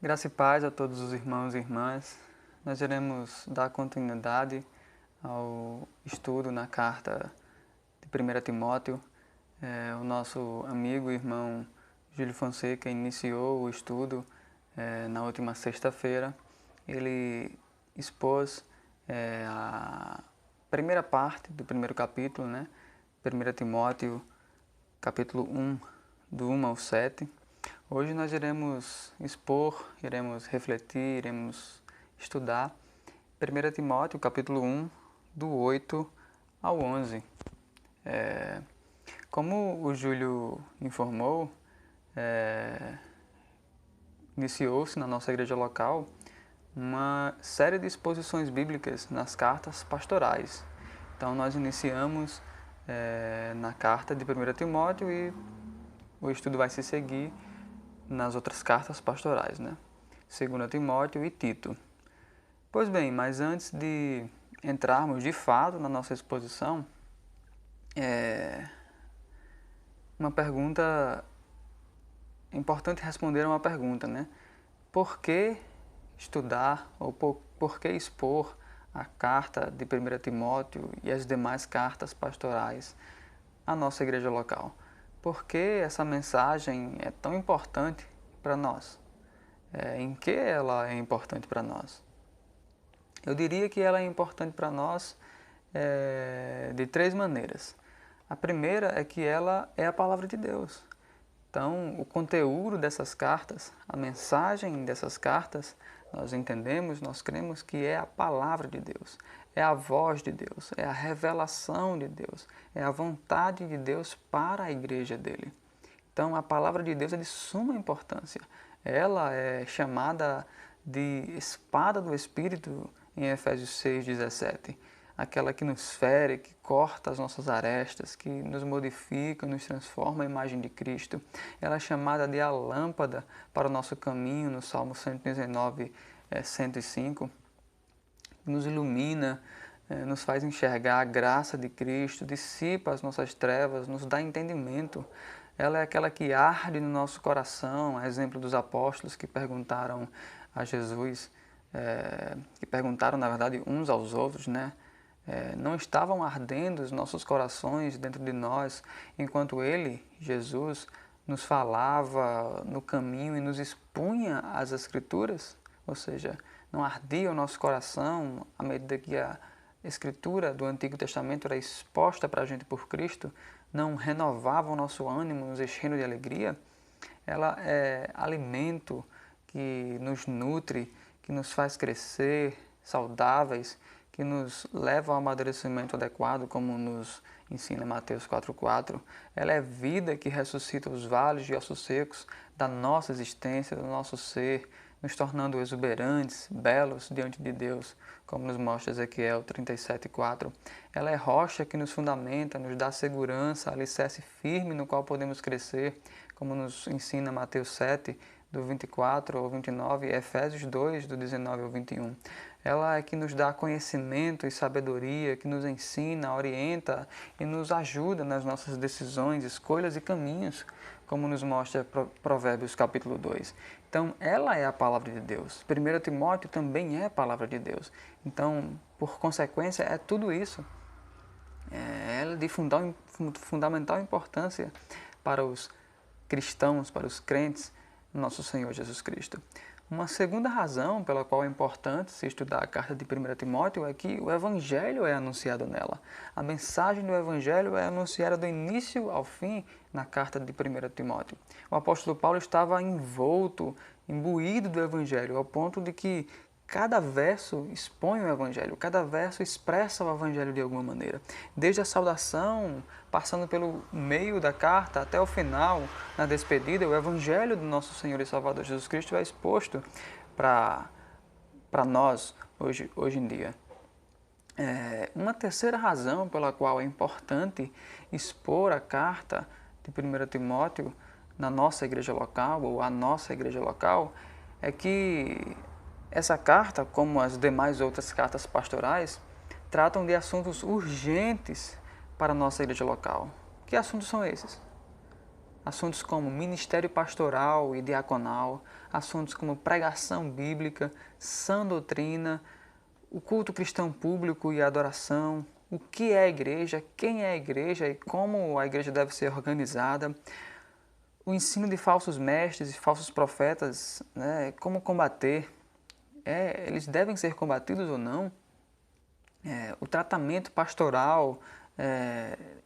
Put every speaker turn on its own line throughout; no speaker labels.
Graça e paz a todos os irmãos e irmãs. Nós iremos dar continuidade ao estudo na carta de 1 Timóteo. O nosso amigo e irmão Júlio Fonseca iniciou o estudo na última sexta-feira. Ele expôs a primeira parte do primeiro capítulo, 1 Timóteo, capítulo 1, do 1 ao 7. Hoje nós iremos expor, iremos refletir, iremos estudar 1 Timóteo, capítulo 1, do 8 ao 11. Como o Júlio informou, iniciou-se na nossa igreja local uma série de exposições bíblicas nas cartas pastorais. Então nós iniciamos na carta de 1 Timóteo e o estudo vai se seguir nas outras cartas pastorais, 2 Timóteo e Tito. Pois bem, mas antes de entrarmos de fato na nossa exposição, uma pergunta, é importante responder a uma pergunta, Por que estudar ou por que expor a carta de 1 Timóteo e as demais cartas pastorais à nossa igreja local? Por que essa mensagem é tão importante para nós? Em que ela é importante para nós? Eu diria que ela é importante para nós de três maneiras. A primeira é que ela é a palavra de Deus. Então, o conteúdo dessas cartas, a mensagem dessas cartas, nós entendemos, nós cremos que é a palavra de Deus, é a voz de Deus, é a revelação de Deus, é a vontade de Deus para a igreja dele. Então, a palavra de Deus é de suma importância. Ela é chamada de espada do Espírito em Efésios 6,17. Aquela que nos fere, que corta as nossas arestas, que nos modifica, nos transforma à imagem de Cristo. Ela é chamada de a lâmpada para o nosso caminho, no Salmo 119, 105. Nos ilumina, nos faz enxergar a graça de Cristo, dissipa as nossas trevas, nos dá entendimento. Ela é aquela que arde no nosso coração, a exemplo dos apóstolos que perguntaram a Jesus, que perguntaram, na verdade, uns aos outros, não estavam ardendo os nossos corações dentro de nós, enquanto Ele, Jesus, nos falava no caminho e nos expunha as Escrituras? Ou seja, não ardia o nosso coração à medida que a Escritura do Antigo Testamento era exposta para a gente por Cristo? Não renovava o nosso ânimo, nos enchendo de alegria? Ela é alimento que nos nutre, que nos faz crescer saudáveis, que nos leva ao amadurecimento adequado, como nos ensina Mateus 4,4. Ela é vida que ressuscita os vales de ossos secos da nossa existência, do nosso ser, nos tornando exuberantes, belos diante de Deus, como nos mostra Ezequiel 37,4. Ela é rocha que nos fundamenta, nos dá segurança, alicerce firme no qual podemos crescer, como nos ensina Mateus 7, do 24 ao 29, e Efésios 2, do 19 ao 21. Ela é que nos dá conhecimento e sabedoria, que nos ensina, orienta e nos ajuda nas nossas decisões, escolhas e caminhos, como nos mostra Provérbios capítulo 2. Então, ela é a palavra de Deus. 1 Timóteo também é a palavra de Deus. Então, por consequência, é tudo isso. Ela é de fundamental importância para os cristãos, para os crentes, nosso Senhor Jesus Cristo. Uma segunda razão pela qual é importante se estudar a carta de 1 Timóteo é que o Evangelho é anunciado nela. A mensagem do Evangelho é anunciada do início ao fim na carta de 1 Timóteo. O apóstolo Paulo estava envolto, imbuído do Evangelho, ao ponto de que cada verso expõe o Evangelho, cada verso expressa o Evangelho de alguma maneira. Desde a saudação, passando pelo meio da carta até o final, na despedida, o Evangelho do nosso Senhor e Salvador Jesus Cristo é exposto para nós hoje em dia. Uma terceira razão pela qual é importante expor a carta de 1 Timóteo na nossa igreja local, ou à nossa igreja local, é que essa carta, como as demais outras cartas pastorais, tratam de assuntos urgentes para a nossa igreja local. Que assuntos são esses? assuntos como ministério pastoral e diaconal, assuntos como pregação bíblica, sã doutrina, o culto cristão público e a adoração, o que é a igreja, quem é a igreja e como a igreja deve ser organizada, o ensino de falsos mestres e falsos profetas, né, como combater, eles devem ser combatidos ou não, o tratamento pastoral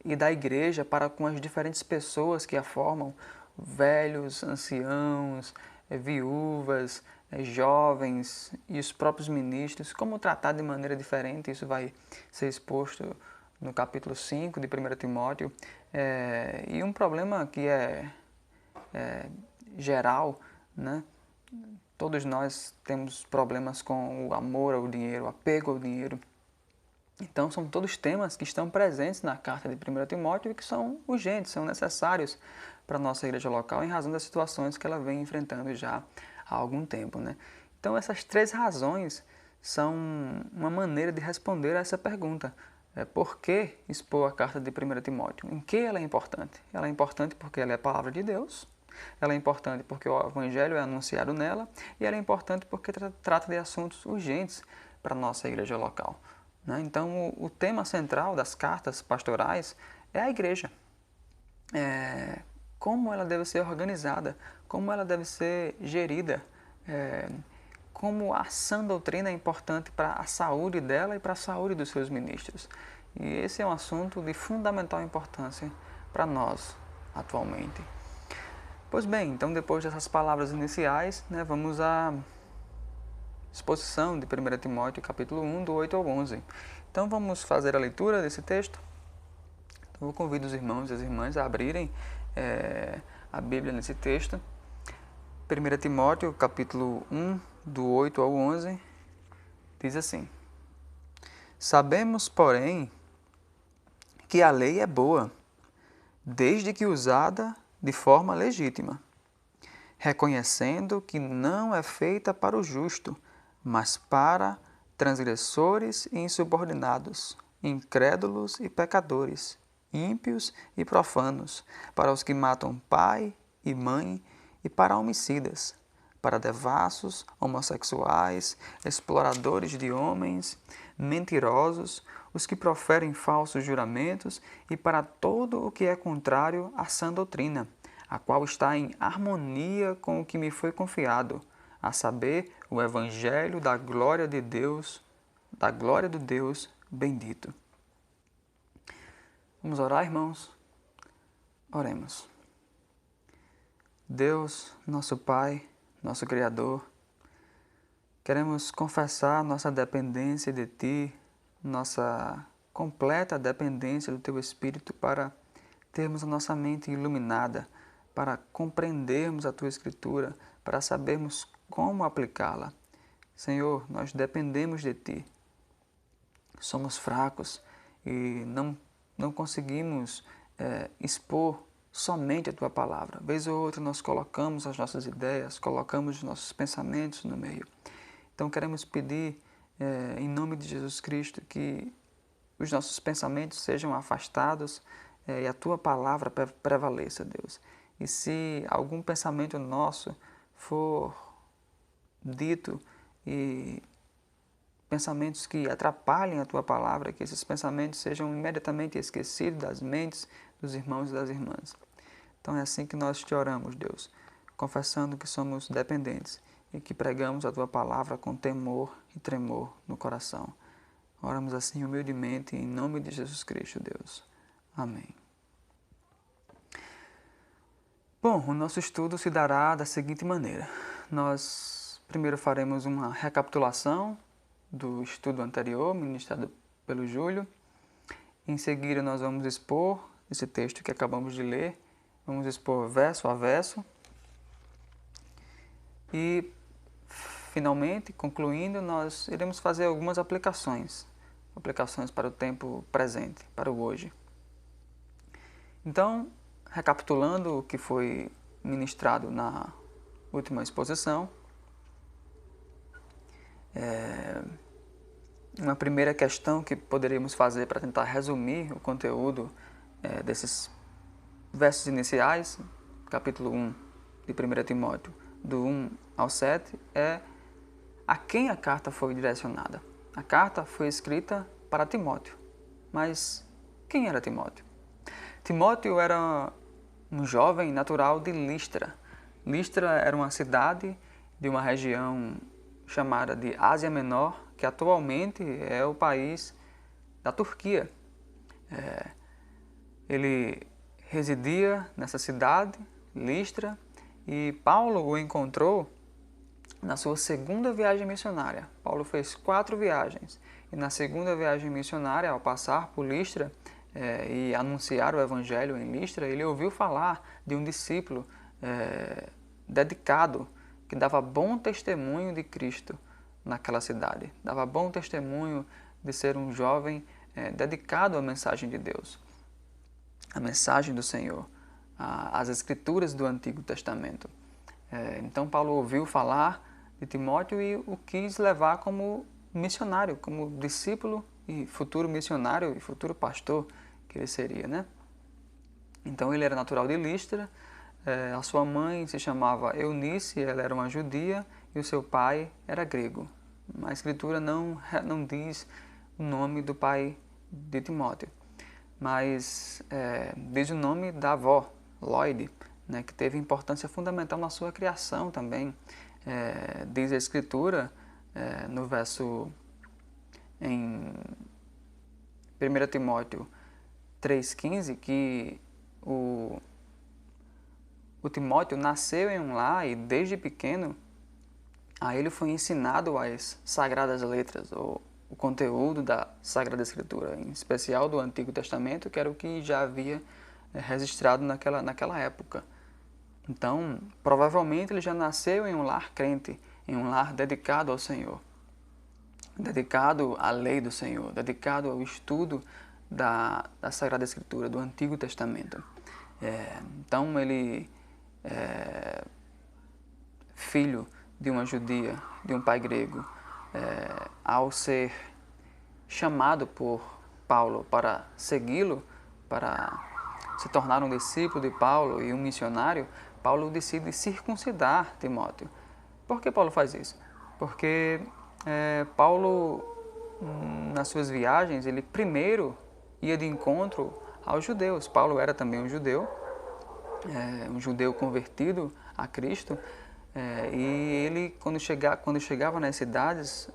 e da igreja para com as diferentes pessoas que a formam, velhos, anciãos, viúvas, jovens e os próprios ministros, como tratar de maneira diferente, isso vai ser exposto no capítulo 5 de 1 Timóteo, e um problema que é geral, né? Todos nós temos problemas com o amor ao dinheiro, o apego ao dinheiro. Então, são todos temas que estão presentes na carta de 1 Timóteo e que são urgentes, são necessários para a nossa igreja local em razão das situações que ela vem enfrentando já há algum tempo, né? Então, essas três razões são uma maneira de responder a essa pergunta. Por que expor a carta de 1 Timóteo? Em que ela é importante? Ela é importante porque ela é a palavra de Deus, ela é importante porque o Evangelho é anunciado nela e ela é importante porque trata de assuntos urgentes para a nossa igreja local. Então, o tema central das cartas pastorais é a igreja. Como ela deve ser organizada, como ela deve ser gerida, como a sã doutrina é importante para a saúde dela e para a saúde dos seus ministros. E esse é um assunto de fundamental importância para nós atualmente. Pois bem, então depois dessas palavras iniciais, vamos à exposição de 1 Timóteo, capítulo 1, do 8 ao 11. Então vamos fazer a leitura desse texto. Então, eu convido os irmãos e as irmãs a abrirem a Bíblia nesse texto. 1 Timóteo, capítulo 1, do 8 ao 11, diz assim: Sabemos, porém, que a lei é boa, desde que usada de forma legítima, reconhecendo que não é feita para o justo, mas para transgressores e insubordinados, incrédulos e pecadores, ímpios e profanos, para os que matam pai e mãe e para homicidas, para devassos, homossexuais, exploradores de homens, mentirosos, os que proferem falsos juramentos e para todo o que é contrário à sã doutrina, a qual está em harmonia com o que me foi confiado, a saber, o Evangelho da glória de Deus, da glória do Deus bendito. Vamos orar, irmãos? Oremos. Deus, nosso Pai, nosso Criador, queremos confessar nossa dependência de Ti, nossa completa dependência do Teu Espírito para termos a nossa mente iluminada, para compreendermos a Tua Escritura, para sabermos como aplicá-la. Senhor, nós dependemos de Ti. Somos fracos e não conseguimos expor somente a Tua Palavra. Vez ou outra nós colocamos as nossas ideias, colocamos os nossos pensamentos no meio. Então queremos pedir, em nome de Jesus Cristo, que os nossos pensamentos sejam afastados e a Tua Palavra prevaleça, Deus. E se algum pensamento nosso for dito e pensamentos que atrapalhem a Tua Palavra, que esses pensamentos sejam imediatamente esquecidos das mentes dos irmãos e das irmãs. Então é assim que nós te oramos, Deus, confessando que somos dependentes e que pregamos a Tua Palavra com temor e tremor no coração. Oramos assim humildemente em nome de Jesus Cristo, Deus. Amém. Bom, o nosso estudo se dará da seguinte maneira. Nós primeiro faremos uma recapitulação do estudo anterior, ministrado pelo Júlio. Em seguida, nós vamos expor esse texto que acabamos de ler. Vamos expor verso a verso. E, finalmente, concluindo, nós iremos fazer algumas aplicações para o tempo presente, para o hoje. Então, recapitulando o que foi ministrado na última exposição, uma primeira questão que poderíamos fazer para tentar resumir o conteúdo desses versos iniciais capítulo 1 de 1 Timóteo, do 1 ao 7, é a quem a carta foi direcionada. A carta foi escrita para Timóteo, mas quem era Timóteo? Timóteo era um jovem natural de Listra. Listra era uma cidade de uma região chamada de Ásia Menor, que atualmente é o país da Turquia. Ele residia nessa cidade, Listra, e Paulo o encontrou na sua segunda viagem missionária. Paulo fez 4 viagens, e na segunda viagem missionária, ao passar por Listra e anunciar o evangelho em Listra, ele ouviu falar de um discípulo dedicado, que dava bom testemunho de Cristo naquela cidade, dava bom testemunho de ser um jovem dedicado à mensagem de Deus, à mensagem do Senhor, às Escrituras do Antigo Testamento. Então Paulo ouviu falar de Timóteo e o quis levar como missionário, como discípulo e futuro missionário e futuro pastor que ele seria, né? Então ele era natural de Listra, a sua mãe se chamava Eunice, ela era uma judia, e o seu pai era grego. A Escritura não diz o nome do pai de Timóteo, mas diz o nome da avó, Loide, né, que teve importância fundamental na sua criação também. Diz a Escritura, no verso em 1 Timóteo 3,15, que o Timóteo nasceu em um lar e desde pequeno a ele foi ensinado as Sagradas Letras, ou o conteúdo da Sagrada Escritura, em especial do Antigo Testamento, que era o que já havia registrado naquela época. Então, provavelmente ele já nasceu em um lar crente, em um lar dedicado ao Senhor, dedicado à lei do Senhor, dedicado ao estudo da Sagrada Escritura, do Antigo Testamento. Então, ele filho de uma judia, de um pai grego, ao ser chamado por Paulo para segui-lo, para se tornar um discípulo de Paulo e um missionário, Paulo decide circuncidar Timóteo. Por que Paulo faz isso? Porque Paulo, nas suas viagens, ele primeiro ia de encontro aos judeus. Paulo era também um judeu convertido a Cristo, e ele, quando chegava nas cidades,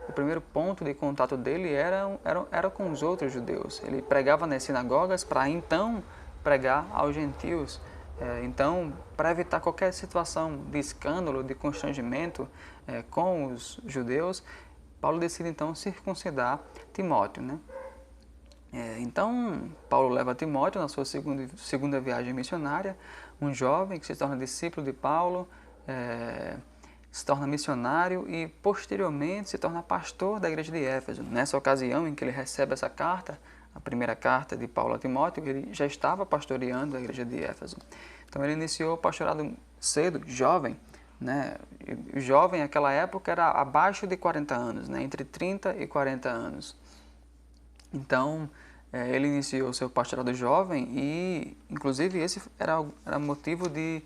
o primeiro ponto de contato dele era com os outros judeus. Ele pregava nas sinagogas para então pregar aos gentios. Então, para evitar qualquer situação de escândalo, de constrangimento com os judeus, Paulo decide então circuncidar Timóteo, né? Então, Paulo leva Timóteo na sua segunda viagem missionária, um jovem que se torna discípulo de Paulo, se torna missionário e posteriormente se torna pastor da igreja de Éfeso. Nessa ocasião em que ele recebe essa carta, a primeira carta de Paulo a Timóteo, ele já estava pastoreando a igreja de Éfeso. Então ele iniciou o pastorado cedo, jovem, né? O jovem naquela época era abaixo de 40 anos, né? Entre 30 e 40 anos. Então, ele iniciou o seu pastorado jovem e, inclusive, esse era um motivo de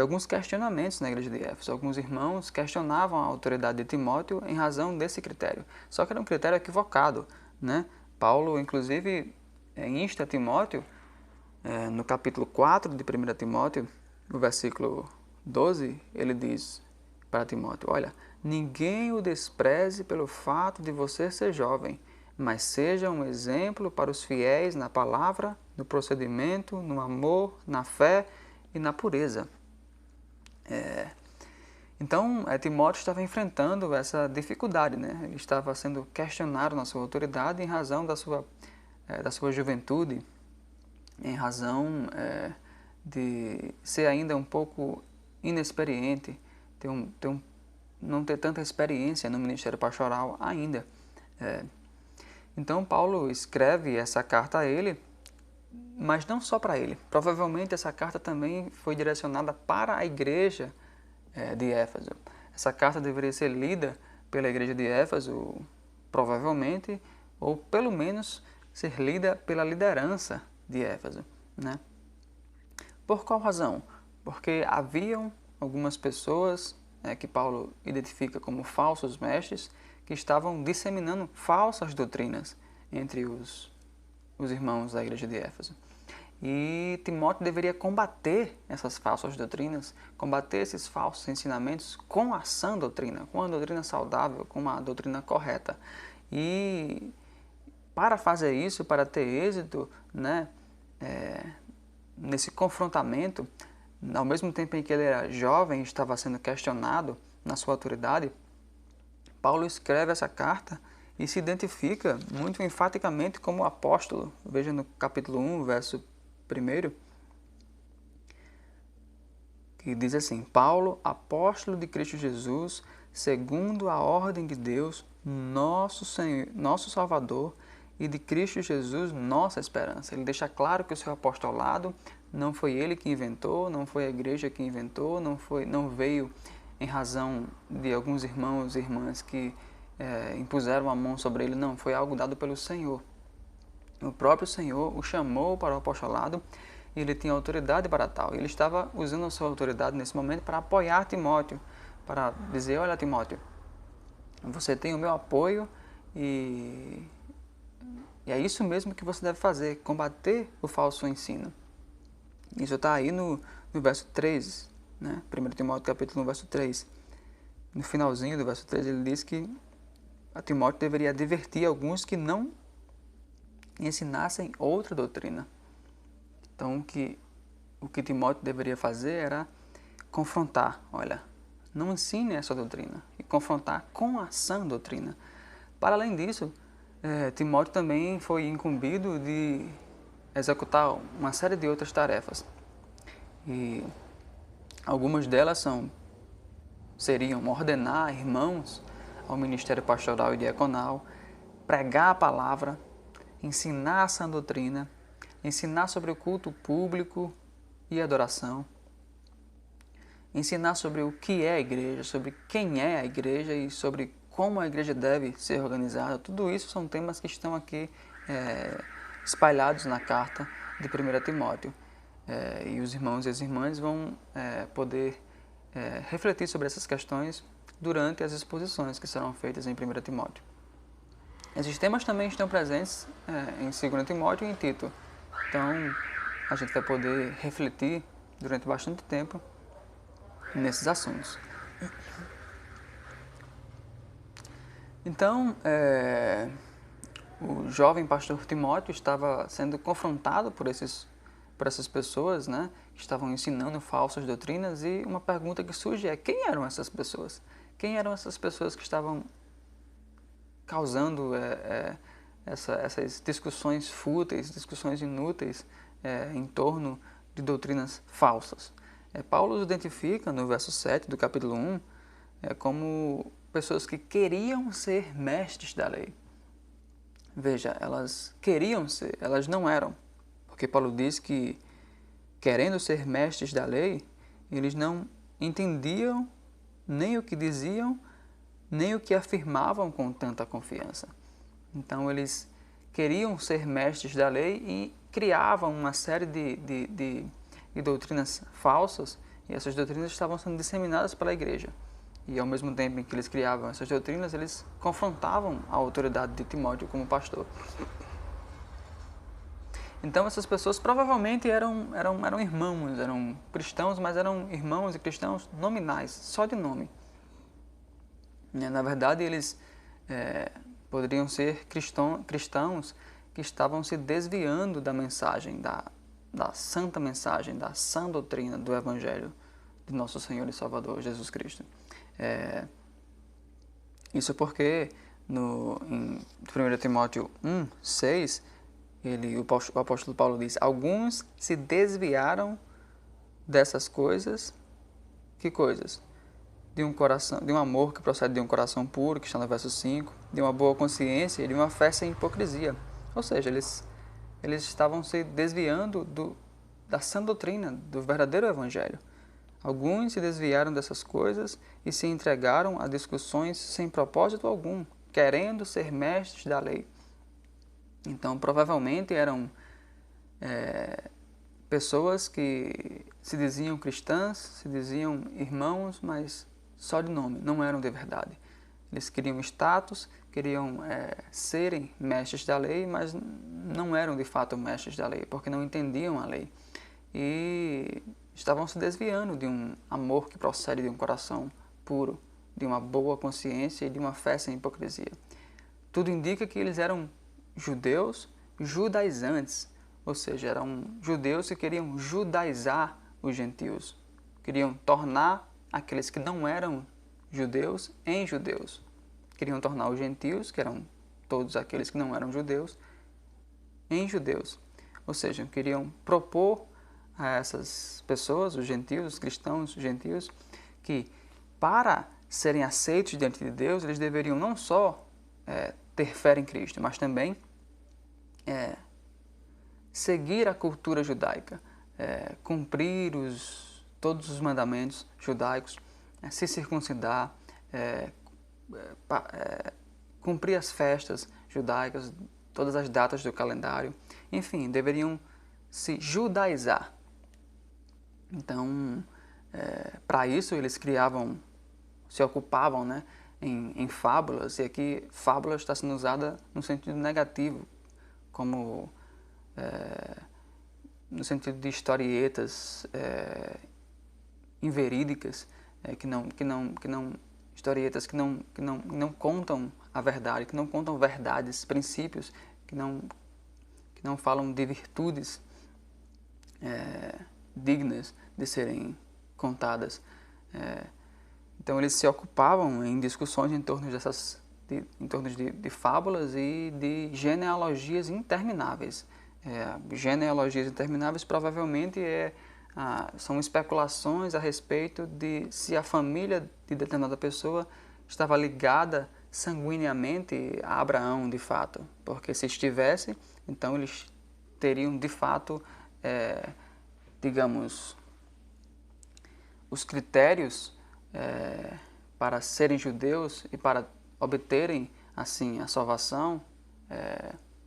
alguns questionamentos na igreja de Éfeso. Alguns irmãos questionavam a autoridade de Timóteo em razão desse critério. Só que era um critério equivocado, né? Paulo, inclusive, insta Timóteo, no capítulo 4 de 1 Timóteo, no versículo 12, ele diz para Timóteo: olha, ninguém o despreze pelo fato de você ser jovem, mas seja um exemplo para os fiéis na palavra, no procedimento, no amor, na fé e na pureza. Então, Timóteo estava enfrentando essa dificuldade, né? Ele estava sendo questionado na sua autoridade em razão da sua juventude, em razão de ser ainda um pouco inexperiente, não ter tanta experiência no ministério pastoral ainda. Então, Paulo escreve essa carta a ele, mas não só para ele. Provavelmente essa carta também foi direcionada para a igreja de Éfeso. Essa carta deveria ser lida pela igreja de Éfeso, provavelmente, ou pelo menos ser lida pela liderança de Éfeso, né? Por qual razão? Porque haviam algumas pessoas que Paulo identifica como falsos mestres que estavam disseminando falsas doutrinas entre os irmãos da igreja de Éfeso. E Timóteo deveria combater essas falsas doutrinas, combater esses falsos ensinamentos com a sã doutrina, com a doutrina saudável, com a doutrina correta. E para fazer isso, para ter êxito, nesse confrontamento, ao mesmo tempo em que ele era jovem e estava sendo questionado na sua autoridade, Paulo escreve essa carta e se identifica muito enfaticamente como apóstolo. Veja no capítulo 1, verso 1, que diz assim: Paulo, apóstolo de Cristo Jesus, segundo a ordem de Deus, nosso Senhor, nosso Salvador, e de Cristo Jesus, nossa esperança. Ele deixa claro que o seu apostolado não foi ele que inventou, não foi a igreja que inventou, não veio em razão de alguns irmãos e irmãs que impuseram a mão sobre ele, não, foi algo dado pelo Senhor. O próprio Senhor o chamou para o apostolado e ele tinha autoridade para tal. Ele estava usando a sua autoridade nesse momento para apoiar Timóteo, para dizer: olha, Timóteo, você tem o meu apoio e é isso mesmo que você deve fazer, combater o falso ensino. Isso está aí no verso 3, né? 1 Timóteo capítulo 1, verso 3. No finalzinho do verso 3 ele diz que a Timóteo deveria advertir alguns que não ensinassem outra doutrina. Então o que Timóteo deveria fazer era confrontar. Olha, não ensine essa doutrina, e confrontar com a sã doutrina. Para além disso, Timóteo também foi incumbido de executar uma série de outras tarefas. E algumas delas seriam ordenar irmãos ao ministério pastoral e diaconal, pregar a palavra, ensinar a sã doutrina, ensinar sobre o culto público e adoração, ensinar sobre o que é a igreja, sobre quem é a igreja e sobre como a igreja deve ser organizada. Tudo isso são temas que estão aqui espalhados na carta de 1 Timóteo. E os irmãos e as irmãs vão poder refletir sobre essas questões durante as exposições que serão feitas em 1 Timóteo. Esses temas também estão presentes em 2 Timóteo e em Tito. Então, a gente vai poder refletir durante bastante tempo nesses assuntos. Então, o jovem pastor Timóteo estava sendo confrontado por essas pessoas, né, que estavam ensinando falsas doutrinas, e uma pergunta que surge é: quem eram essas pessoas? Quem eram essas pessoas que estavam causando essas discussões fúteis, discussões inúteis em torno de doutrinas falsas? Paulo os identifica no verso 7 do capítulo 1 como pessoas que queriam ser mestres da lei. Veja, elas queriam ser, elas não eram. Porque Paulo diz que, querendo ser mestres da lei, eles não entendiam nem o que diziam, nem o que afirmavam com tanta confiança. Então, eles queriam ser mestres da lei e criavam uma série de doutrinas falsas, e essas doutrinas estavam sendo disseminadas pela igreja. E ao mesmo tempo em que eles criavam essas doutrinas, eles confrontavam a autoridade de Timóteo como pastor. Então essas pessoas provavelmente eram irmãos, eram cristãos, mas eram irmãos e cristãos nominais, só de nome. Na verdade, eles poderiam ser cristãos que estavam se desviando da mensagem, da santa mensagem, da sã doutrina do Evangelho de nosso Senhor e Salvador Jesus Cristo. Isso porque em 1 Timóteo 1, 6, o apóstolo Paulo diz: alguns se desviaram dessas coisas. Que coisas? De um amor que procede de um coração puro, que está no verso 5, de uma boa consciência e de uma fé sem hipocrisia. Ou seja, eles estavam se desviando da sã doutrina, do verdadeiro evangelho. Alguns se desviaram dessas coisas e se entregaram a discussões sem propósito algum, querendo ser mestres da lei. Então, provavelmente eram pessoas que se diziam cristãs, se diziam irmãos, mas só de nome, não eram de verdade. Eles queriam status, queriam serem mestres da lei, mas não eram de fato mestres da lei, porque não entendiam a lei. E estavam se desviando de um amor que procede de um coração puro, de uma boa consciência e de uma fé sem hipocrisia. Tudo indica que eles eram judeus judaizantes, ou seja, eram judeus que queriam judaizar os gentios, queriam tornar aqueles que não eram judeus em judeus, queriam tornar os gentios, que eram todos aqueles que não eram judeus, em judeus, ou seja, queriam propor a essas pessoas, os gentios, os cristãos, os gentios, que para serem aceitos diante de Deus, eles deveriam não só ter fé em Cristo, mas também seguir a cultura judaica, cumprir todos os mandamentos judaicos, se circuncidar, cumprir as festas judaicas, todas as datas do calendário, enfim, deveriam se judaizar. Então, para isso eles se ocupavam, né, em fábulas, e aqui fábulas está sendo usada no sentido negativo, como no sentido de historietas inverídicas, historietas que não contam a verdade, que não contam verdades, princípios, que não falam de virtudes dignas de serem contadas. Então eles se ocupavam em discussões em torno de fábulas e de genealogias intermináveis. Genealogias intermináveis provavelmente são especulações a respeito de se a família de determinada pessoa estava ligada sanguineamente a Abraão de fato, porque se estivesse, então eles teriam de fato, digamos, os critérios para serem judeus e para obterem assim a salvação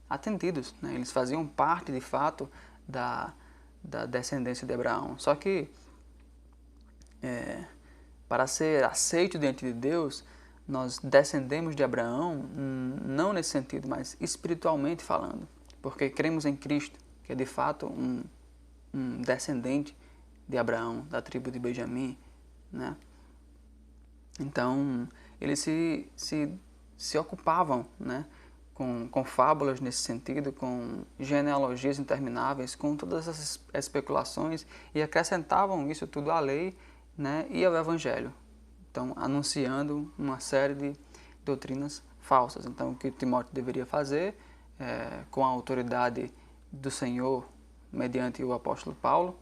atendidos, né? Eles faziam parte de fato da descendência de Abraão. Só que para ser aceito diante de Deus, nós descendemos de Abraão, não nesse sentido, mas espiritualmente falando, porque cremos em Cristo, que é de fato um descendente de Abraão, da tribo de Benjamim, né? Então, eles se ocupavam, né, com fábulas nesse sentido, com genealogias intermináveis, com todas essas especulações, e acrescentavam isso tudo à lei, né, e ao Evangelho. Então, anunciando uma série de doutrinas falsas. Então, o que Timóteo deveria fazer, com a autoridade do Senhor, mediante o apóstolo Paulo,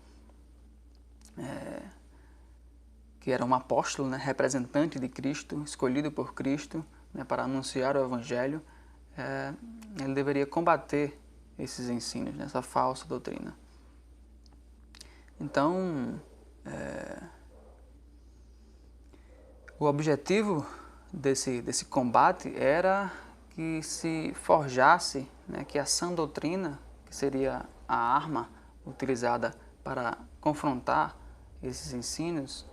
que era um apóstolo, né, representante de Cristo, escolhido por Cristo, né, para anunciar o Evangelho, ele deveria combater esses ensinos, né, essa falsa doutrina. Então, o objetivo desse combate era que se forjasse, né, que a sã doutrina, que seria a arma utilizada para confrontar esses ensinos,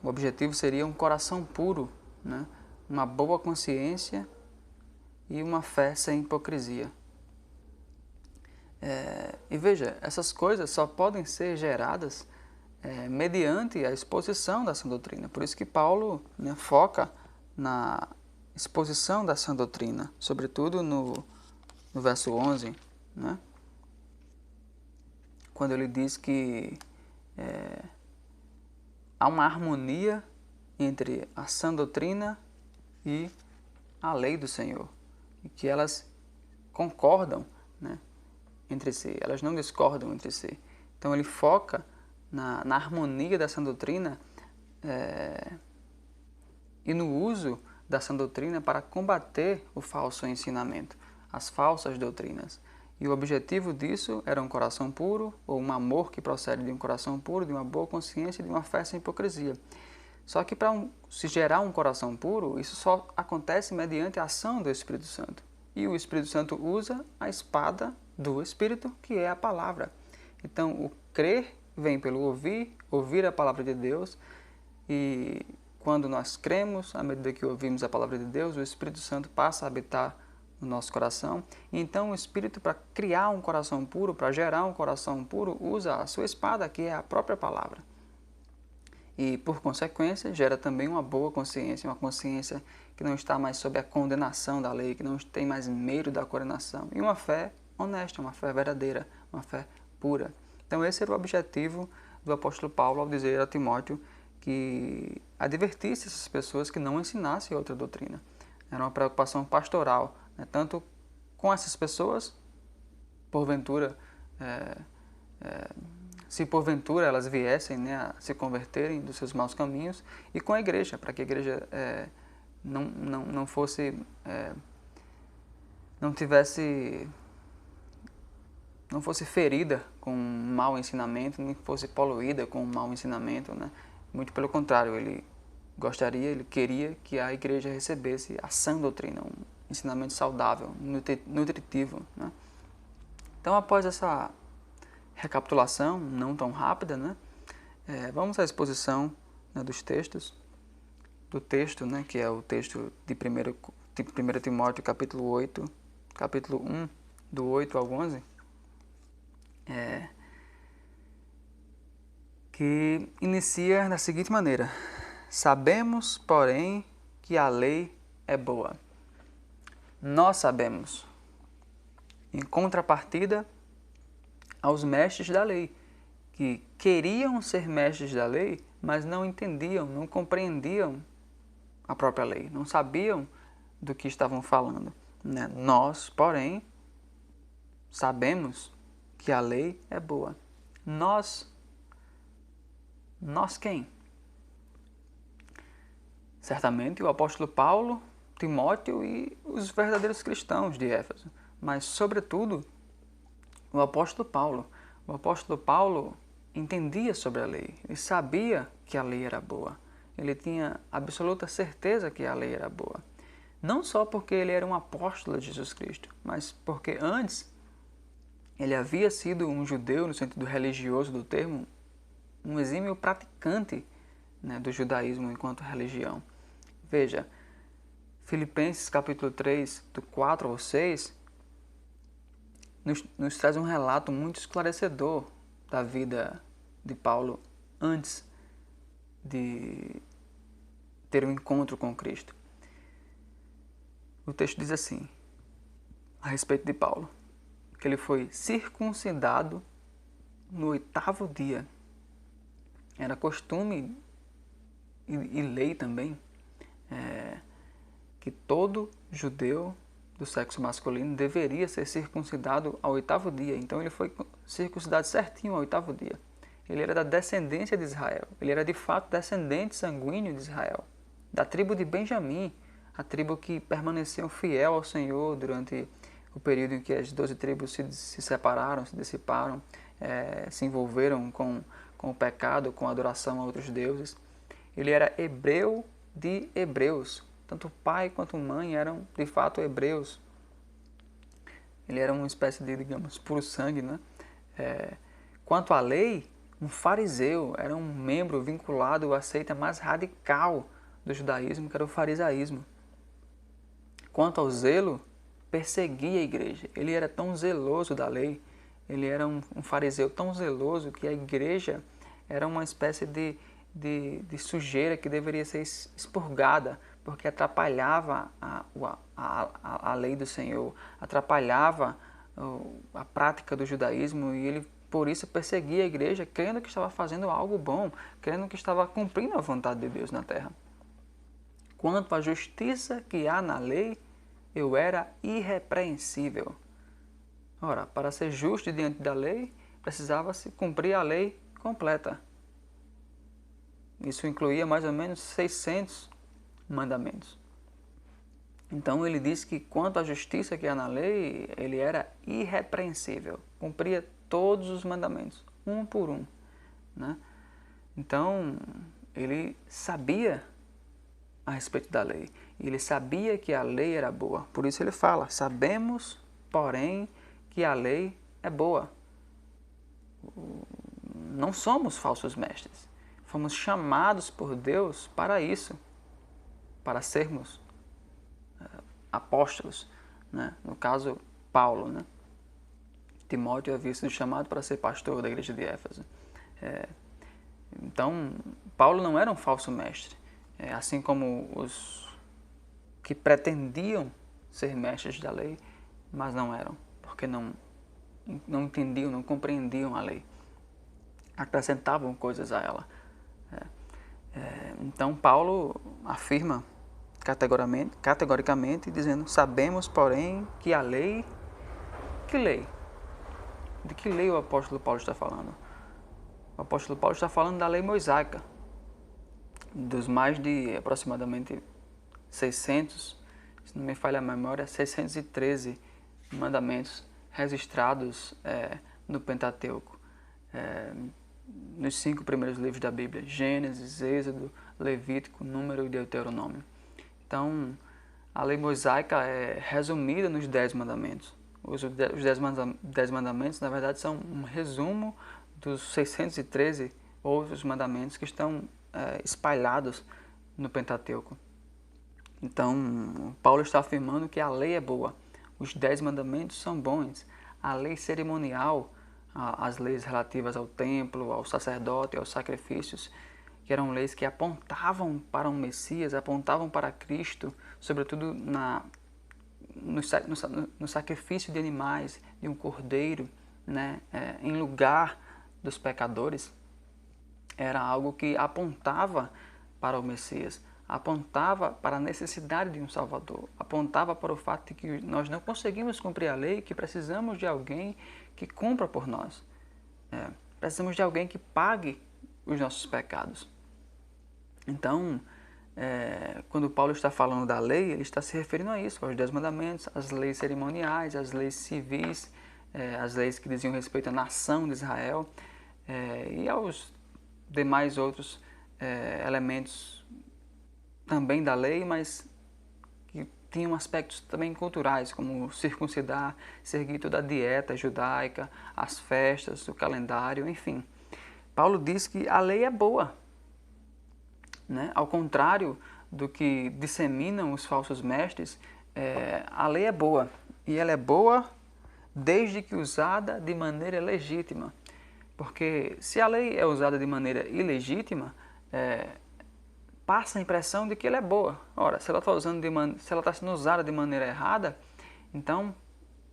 o objetivo seria um coração puro, né, uma boa consciência e uma fé sem hipocrisia. E veja, essas coisas só podem ser geradas mediante a exposição da sã doutrina. Por isso que Paulo, né, foca na exposição da sã doutrina, sobretudo no verso 11, né, quando ele diz que há uma harmonia entre a sã doutrina e a lei do Senhor, e que elas concordam, né, entre si, elas não discordam entre si. Então ele foca na harmonia da sã doutrina e no uso da sã doutrina para combater o falso ensinamento, as falsas doutrinas. E o objetivo disso era um coração puro, ou um amor que procede de um coração puro, de uma boa consciência e de uma fé sem hipocrisia. Só que para se gerar um coração puro, isso só acontece mediante a ação do Espírito Santo. E o Espírito Santo usa a espada do Espírito, que é a palavra. Então, o crer vem pelo ouvir, ouvir a palavra de Deus, e quando nós cremos, à medida que ouvimos a palavra de Deus, o Espírito Santo passa a habitar no nosso coração. Então, o Espírito, para criar um coração puro, para gerar um coração puro, usa a sua espada, que é a própria palavra. E, por consequência, gera também uma boa consciência, uma consciência que não está mais sob a condenação da lei, que não tem mais medo da condenação. E uma fé honesta, uma fé verdadeira, uma fé pura. Então, esse era o objetivo do apóstolo Paulo ao dizer a Timóteo que advertisse essas pessoas que não ensinassem outra doutrina. Era uma preocupação pastoral, né? Tanto com essas pessoas, porventura, se porventura elas viessem, né, a se converterem dos seus maus caminhos, e com a igreja, para que a igreja não fosse, não fosse ferida com um mau ensinamento, nem fosse poluída com um mau ensinamento, né? Muito pelo contrário, ele queria que a igreja recebesse a sã doutrina, um ensinamento saudável, nutritivo, né? Então, após essa recapitulação, não tão rápida, né? Vamos à exposição, né, dos textos, do texto, né, que é o texto de 1 Timóteo, capítulo 8, capítulo 1, do 8 ao 11, que inicia da seguinte maneira: sabemos, porém, que a lei é boa. Nós sabemos, em contrapartida aos mestres da lei, que queriam ser mestres da lei, mas não entendiam, não compreendiam a própria lei, não sabiam do que estavam falando, né? Nós, porém, sabemos que a lei é boa. Nós quem? Certamente o apóstolo Paulo, Timóteo e os verdadeiros cristãos de Éfeso, mas, sobretudo, o apóstolo Paulo. O apóstolo Paulo entendia sobre a lei, ele sabia que a lei era boa, ele tinha absoluta certeza que a lei era boa. Não só porque ele era um apóstolo de Jesus Cristo, mas porque antes ele havia sido um judeu, no sentido religioso do termo, um exímio praticante, né, do judaísmo enquanto religião. Veja, Filipenses capítulo 3, do 4 ao 6, nos traz um relato muito esclarecedor da vida de Paulo antes de ter um encontro com Cristo. O texto diz assim, a respeito de Paulo, que ele foi circuncidado no 8º dia. Era costume e lei também que todo judeu do sexo masculino deveria ser circuncidado ao 8º dia. Então ele foi circuncidado certinho ao 8º dia. Ele era da descendência de Israel. Ele era de fato descendente sanguíneo de Israel, da tribo de Benjamim, a tribo que permaneceu fiel ao Senhor durante o período em que as 12 tribos se separaram, se dissiparam, se envolveram com o pecado, com a adoração a outros deuses. Ele era hebreu de hebreus. Tanto o pai quanto a mãe eram, de fato, hebreus. Ele era uma espécie de, digamos, puro sangue, né? Quanto à lei, um fariseu era um membro vinculado à seita mais radical do judaísmo, que era o farisaísmo. Quanto ao zelo, perseguia a igreja. Ele era tão zeloso da lei, ele era um fariseu tão zeloso que a igreja era uma espécie de sujeira que deveria ser expurgada, porque atrapalhava a lei do Senhor, atrapalhava a prática do judaísmo, e ele por isso perseguia a igreja, crendo que estava fazendo algo bom, crendo que estava cumprindo a vontade de Deus na terra. Quanto à justiça que há na lei, eu era irrepreensível. Ora, para ser justo diante da lei, precisava-se cumprir a lei completa. Isso incluía mais ou menos 600 mandamentos. Então ele diz que quanto à justiça que há na lei, ele era irrepreensível, cumpria todos os mandamentos, um por um, né? Então ele sabia a respeito da lei, ele sabia que a lei era boa, por isso ele fala, sabemos, porém, que a lei é boa. Não somos falsos mestres. Fomos chamados por Deus para isso, para sermos apóstolos, né? No caso, Paulo, né? Timóteo havia sido chamado para ser pastor da igreja de Éfeso. Então, Paulo não era um falso mestre, assim como os que pretendiam ser mestres da lei, mas não eram, porque não entendiam, não compreendiam a lei, acrescentavam coisas a ela. Então, Paulo afirma categoricamente, dizendo: sabemos, porém, que a lei... Que lei? De que lei o apóstolo Paulo está falando? O apóstolo Paulo está falando da lei mosaica, dos mais de aproximadamente 600, se não me falha a memória, 613 mandamentos registrados no Pentateuco, nos 5 primeiros livros da Bíblia: Gênesis, Êxodo, Levítico, Número e Deuteronômio. Então, a lei mosaica é resumida nos 10 mandamentos. Os 10 mandamentos, na verdade, são um resumo dos 613 outros mandamentos que estão espalhados no Pentateuco. Então, Paulo está afirmando que a lei é boa. Os 10 mandamentos são bons. A lei cerimonial, as leis relativas ao templo, ao sacerdote, aos sacrifícios, que eram leis que apontavam para um Messias, apontavam para Cristo, sobretudo no sacrifício de animais, de um cordeiro, né, em lugar dos pecadores, era algo que apontava para o Messias, apontava para a necessidade de um Salvador, apontava para o fato de que nós não conseguimos cumprir a lei, que precisamos de alguém que cumpra por nós. Precisamos de alguém que pague os nossos pecados. Então, quando Paulo está falando da lei, ele está se referindo a isso, aos 10 mandamentos, às leis cerimoniais, às leis civis, às leis que diziam respeito à nação de Israel, e aos demais outros elementos também da lei, mas que tinham aspectos também culturais, como circuncidar, seguir toda a dieta judaica, as festas, o calendário, enfim. Paulo diz que a lei é boa, né? Ao contrário do que disseminam os falsos mestres, a lei é boa, e ela é boa desde que usada de maneira legítima. Porque se a lei é usada de maneira ilegítima, passa a impressão de que ela é boa. Ora, se ela está sendo usada de maneira errada, então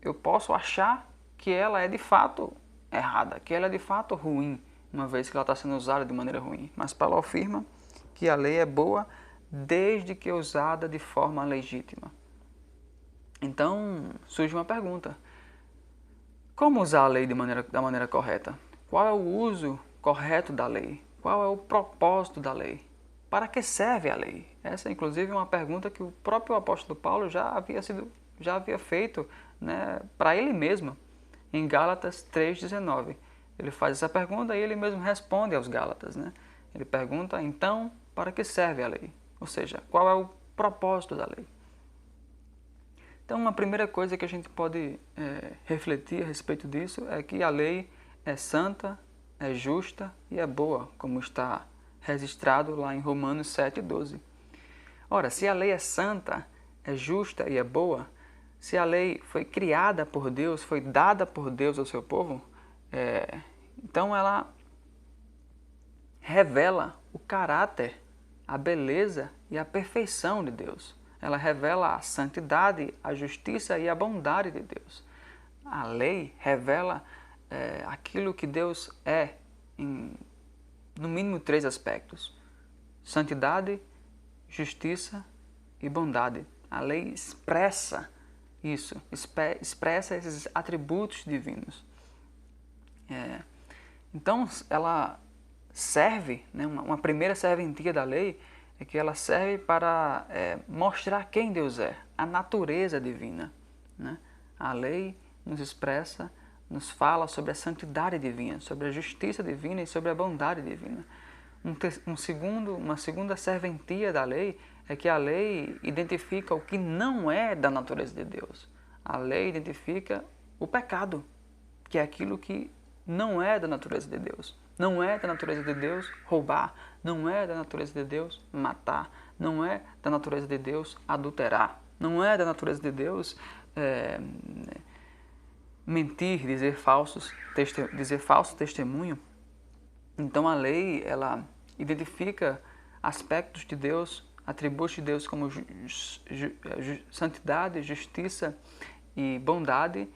eu posso achar que ela é de fato errada, que ela é de fato ruim, uma vez que ela está sendo usada de maneira ruim. Mas Paulo afirma que a lei é boa desde que é usada de forma legítima. Então surge uma pergunta: como usar a lei da maneira correta? Qual é o uso correto da lei? Qual é o propósito da lei? Para que serve a lei? Essa, inclusive, é uma pergunta que o próprio apóstolo Paulo já havia feito, né, para ele mesmo, em Gálatas 3,19. Ele faz essa pergunta e ele mesmo responde aos Gálatas, né? Ele pergunta: então, para que serve a lei? Ou seja, qual é o propósito da lei? Então, uma primeira coisa que a gente pode refletir a respeito disso é que a lei é santa, é justa e é boa, como está registrado lá em Romanos 7,12. Ora, se a lei é santa, é justa e é boa, se a lei foi criada por Deus, foi dada por Deus ao seu povo, então ela revela o caráter, a beleza e a perfeição de Deus. Ela revela a santidade, a justiça e a bondade de Deus. A lei revela aquilo que Deus é em, no mínimo, 3 aspectos: santidade, justiça e bondade. A lei expressa isso, expressa esses atributos divinos. Então, ela serve, né, uma primeira serventia da lei é que ela serve para mostrar quem Deus é, a natureza divina, né? A lei nos expressa, nos fala sobre a santidade divina, sobre a justiça divina e sobre a bondade divina. Uma segunda serventia da lei é que a lei identifica o que não é da natureza de Deus. A lei identifica o pecado, que é aquilo que não é da natureza de Deus. Não é da natureza de Deus roubar, não é da natureza de Deus matar, não é da natureza de Deus adulterar, não é da natureza de Deus mentir, dizer falso testemunho. Então a lei, ela identifica aspectos de Deus, atributos de Deus como santidade, justiça e bondade.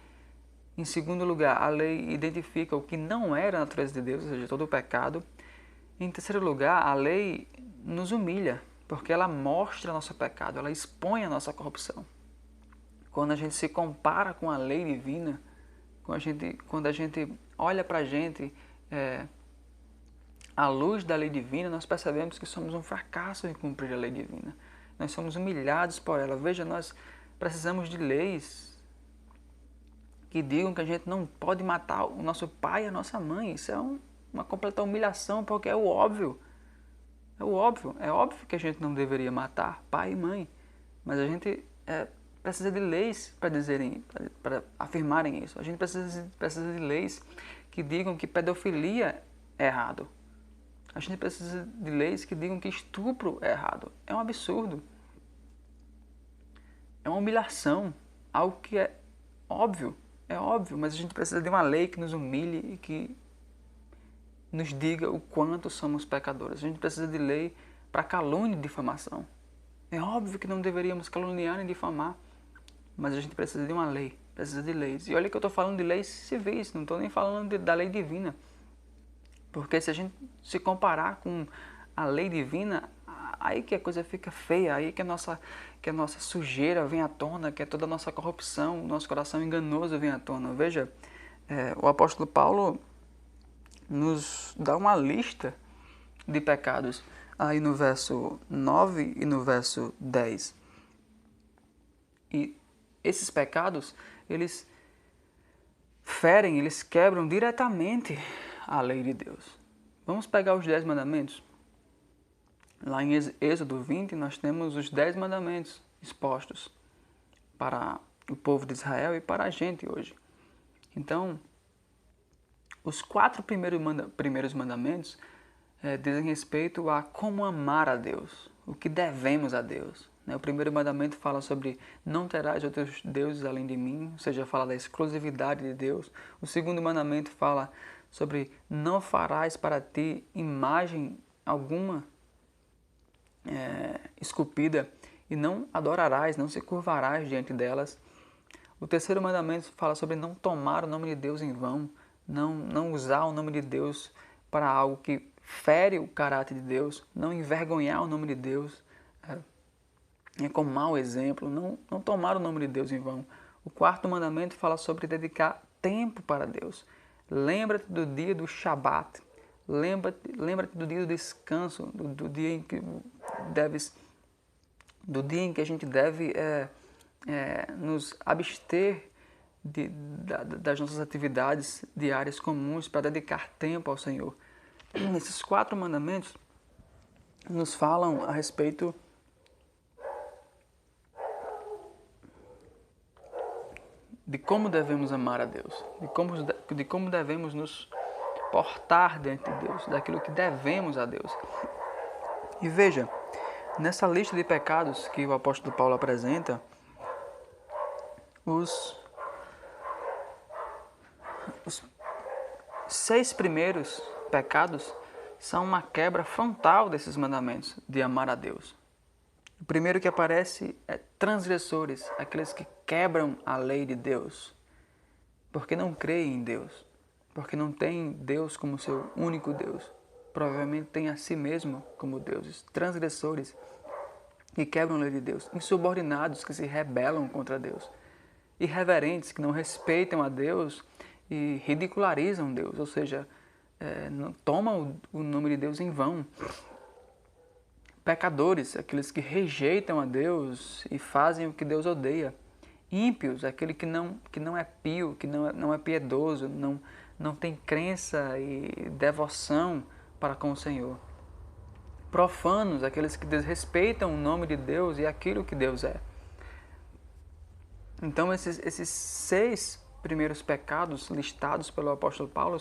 Em segundo lugar, a lei identifica o que não era a natureza de Deus, ou seja, todo o pecado. Em terceiro lugar, a lei nos humilha, porque ela mostra nosso pecado, ela expõe a nossa corrupção. Quando a gente se compara com a lei divina, quando a gente olha para a gente à luz da lei divina, nós percebemos que somos um fracasso em cumprir a lei divina. Nós somos humilhados por ela. Veja, nós precisamos de leis que digam que a gente não pode matar o nosso pai e a nossa mãe. Isso é uma completa humilhação, porque é o óbvio. É o óbvio. É óbvio que a gente não deveria matar pai e mãe. Mas a gente precisa de leis para afirmarem isso. A gente precisa de leis que digam que pedofilia é errado. A gente precisa de leis que digam que estupro é errado. É um absurdo. É uma humilhação. Algo que é óbvio. É óbvio, mas a gente precisa de uma lei que nos humilhe e que nos diga o quanto somos pecadores. A gente precisa de lei para calúnia e difamação. É óbvio que não deveríamos caluniar nem difamar, mas a gente precisa de uma lei, precisa de leis. E olha que eu estou falando de leis civis, não estou nem falando da lei divina. Porque se a gente se comparar com a lei divina, aí que a coisa fica feia, aí que a nossa sujeira vem à tona, que é toda a nossa corrupção, o nosso coração enganoso vem à tona. Veja, o apóstolo Paulo nos dá uma lista de pecados aí no verso 9 e no verso 10. E esses pecados, eles ferem, eles quebram diretamente a lei de Deus. Vamos pegar os 10 mandamentos. Lá em Êxodo 20, nós temos os 10 mandamentos expostos para o povo de Israel e para a gente hoje. Então, os 4 primeiros mandamentos dizem respeito a como amar a Deus, o que devemos a Deus. O primeiro mandamento fala sobre não terás outros deuses além de mim, ou seja, fala da exclusividade de Deus. O segundo mandamento fala sobre não farás para ti imagem alguma esculpida e não adorarás, não se curvarás diante delas. O terceiro mandamento fala sobre não tomar o nome de Deus em vão, não usar o nome de Deus para algo que fere o caráter de Deus, não envergonhar o nome de Deus com mau exemplo, não tomar o nome de Deus em vão. O quarto mandamento fala sobre dedicar tempo para Deus. Lembra-te do dia do Shabat, lembra-te do dia do descanso, do dia em que a gente deve nos abster das nossas atividades diárias comuns para dedicar tempo ao Senhor. Esses 4 mandamentos nos falam a respeito de como devemos amar a Deus, de como devemos nos portar diante de Deus, daquilo que devemos a Deus. E veja, nessa lista de pecados que o apóstolo Paulo apresenta, os 6 primeiros pecados são uma quebra frontal desses mandamentos de amar a Deus. O primeiro que aparece é transgressores, aqueles que quebram a lei de Deus, porque não creem em Deus, porque não têm Deus como seu único Deus. Provavelmente têm a si mesmo como deuses. Transgressores que quebram a lei de Deus, insubordinados que se rebelam contra Deus, irreverentes que não respeitam a Deus e ridicularizam Deus, ou seja, não tomam o nome de Deus em vão. Pecadores, aqueles que rejeitam a Deus e fazem o que Deus odeia. Ímpios, aquele que não é pio, que não é piedoso, não tem crença e devoção para com o Senhor. Profanos, aqueles que desrespeitam o nome de Deus e aquilo que Deus é. Então esses 6 primeiros pecados listados pelo apóstolo Paulo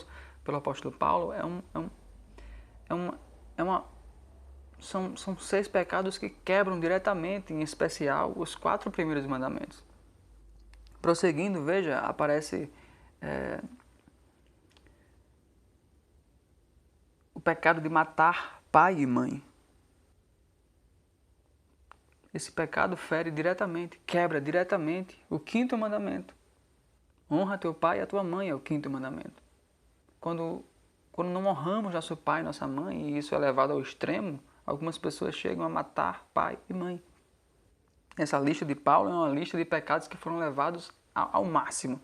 são 6 pecados que quebram diretamente, em especial, os 4 primeiros mandamentos. Prosseguindo, veja, aparece o pecado de matar pai e mãe. Esse pecado fere diretamente, quebra diretamente o 5º mandamento. Honra teu pai e a tua mãe é o 5º mandamento. Quando não honramos nosso pai e nossa mãe, e isso é levado ao extremo, algumas pessoas chegam a matar pai e mãe. Essa lista de Paulo é uma lista de pecados que foram levados ao máximo.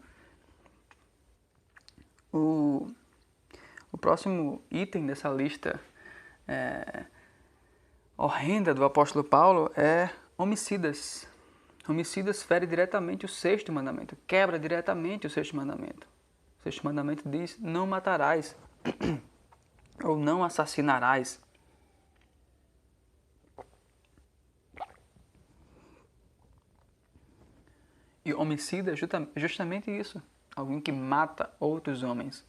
O próximo item dessa lista horrenda do apóstolo Paulo é homicidas. Homicidas fere diretamente o 6º mandamento, quebra diretamente o 6º mandamento. O 6º mandamento diz: não matarás ou não assassinarás. E homicida é justamente isso, alguém que mata outros homens.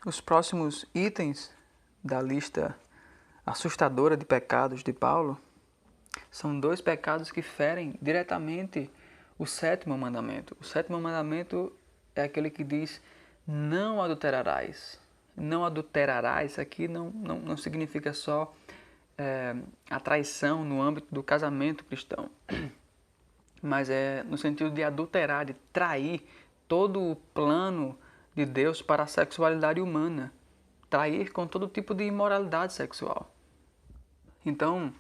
Os próximos itens da lista assustadora de pecados de Paulo são 2 pecados que ferem diretamente o 7º mandamento. O 7º mandamento é aquele que diz: não adulterarás. Não adulterarás aqui não significa só a traição no âmbito do casamento cristão, mas é no sentido de adulterar, de trair todo o plano de Deus para a sexualidade humana, trair com todo tipo de imoralidade sexual. Então,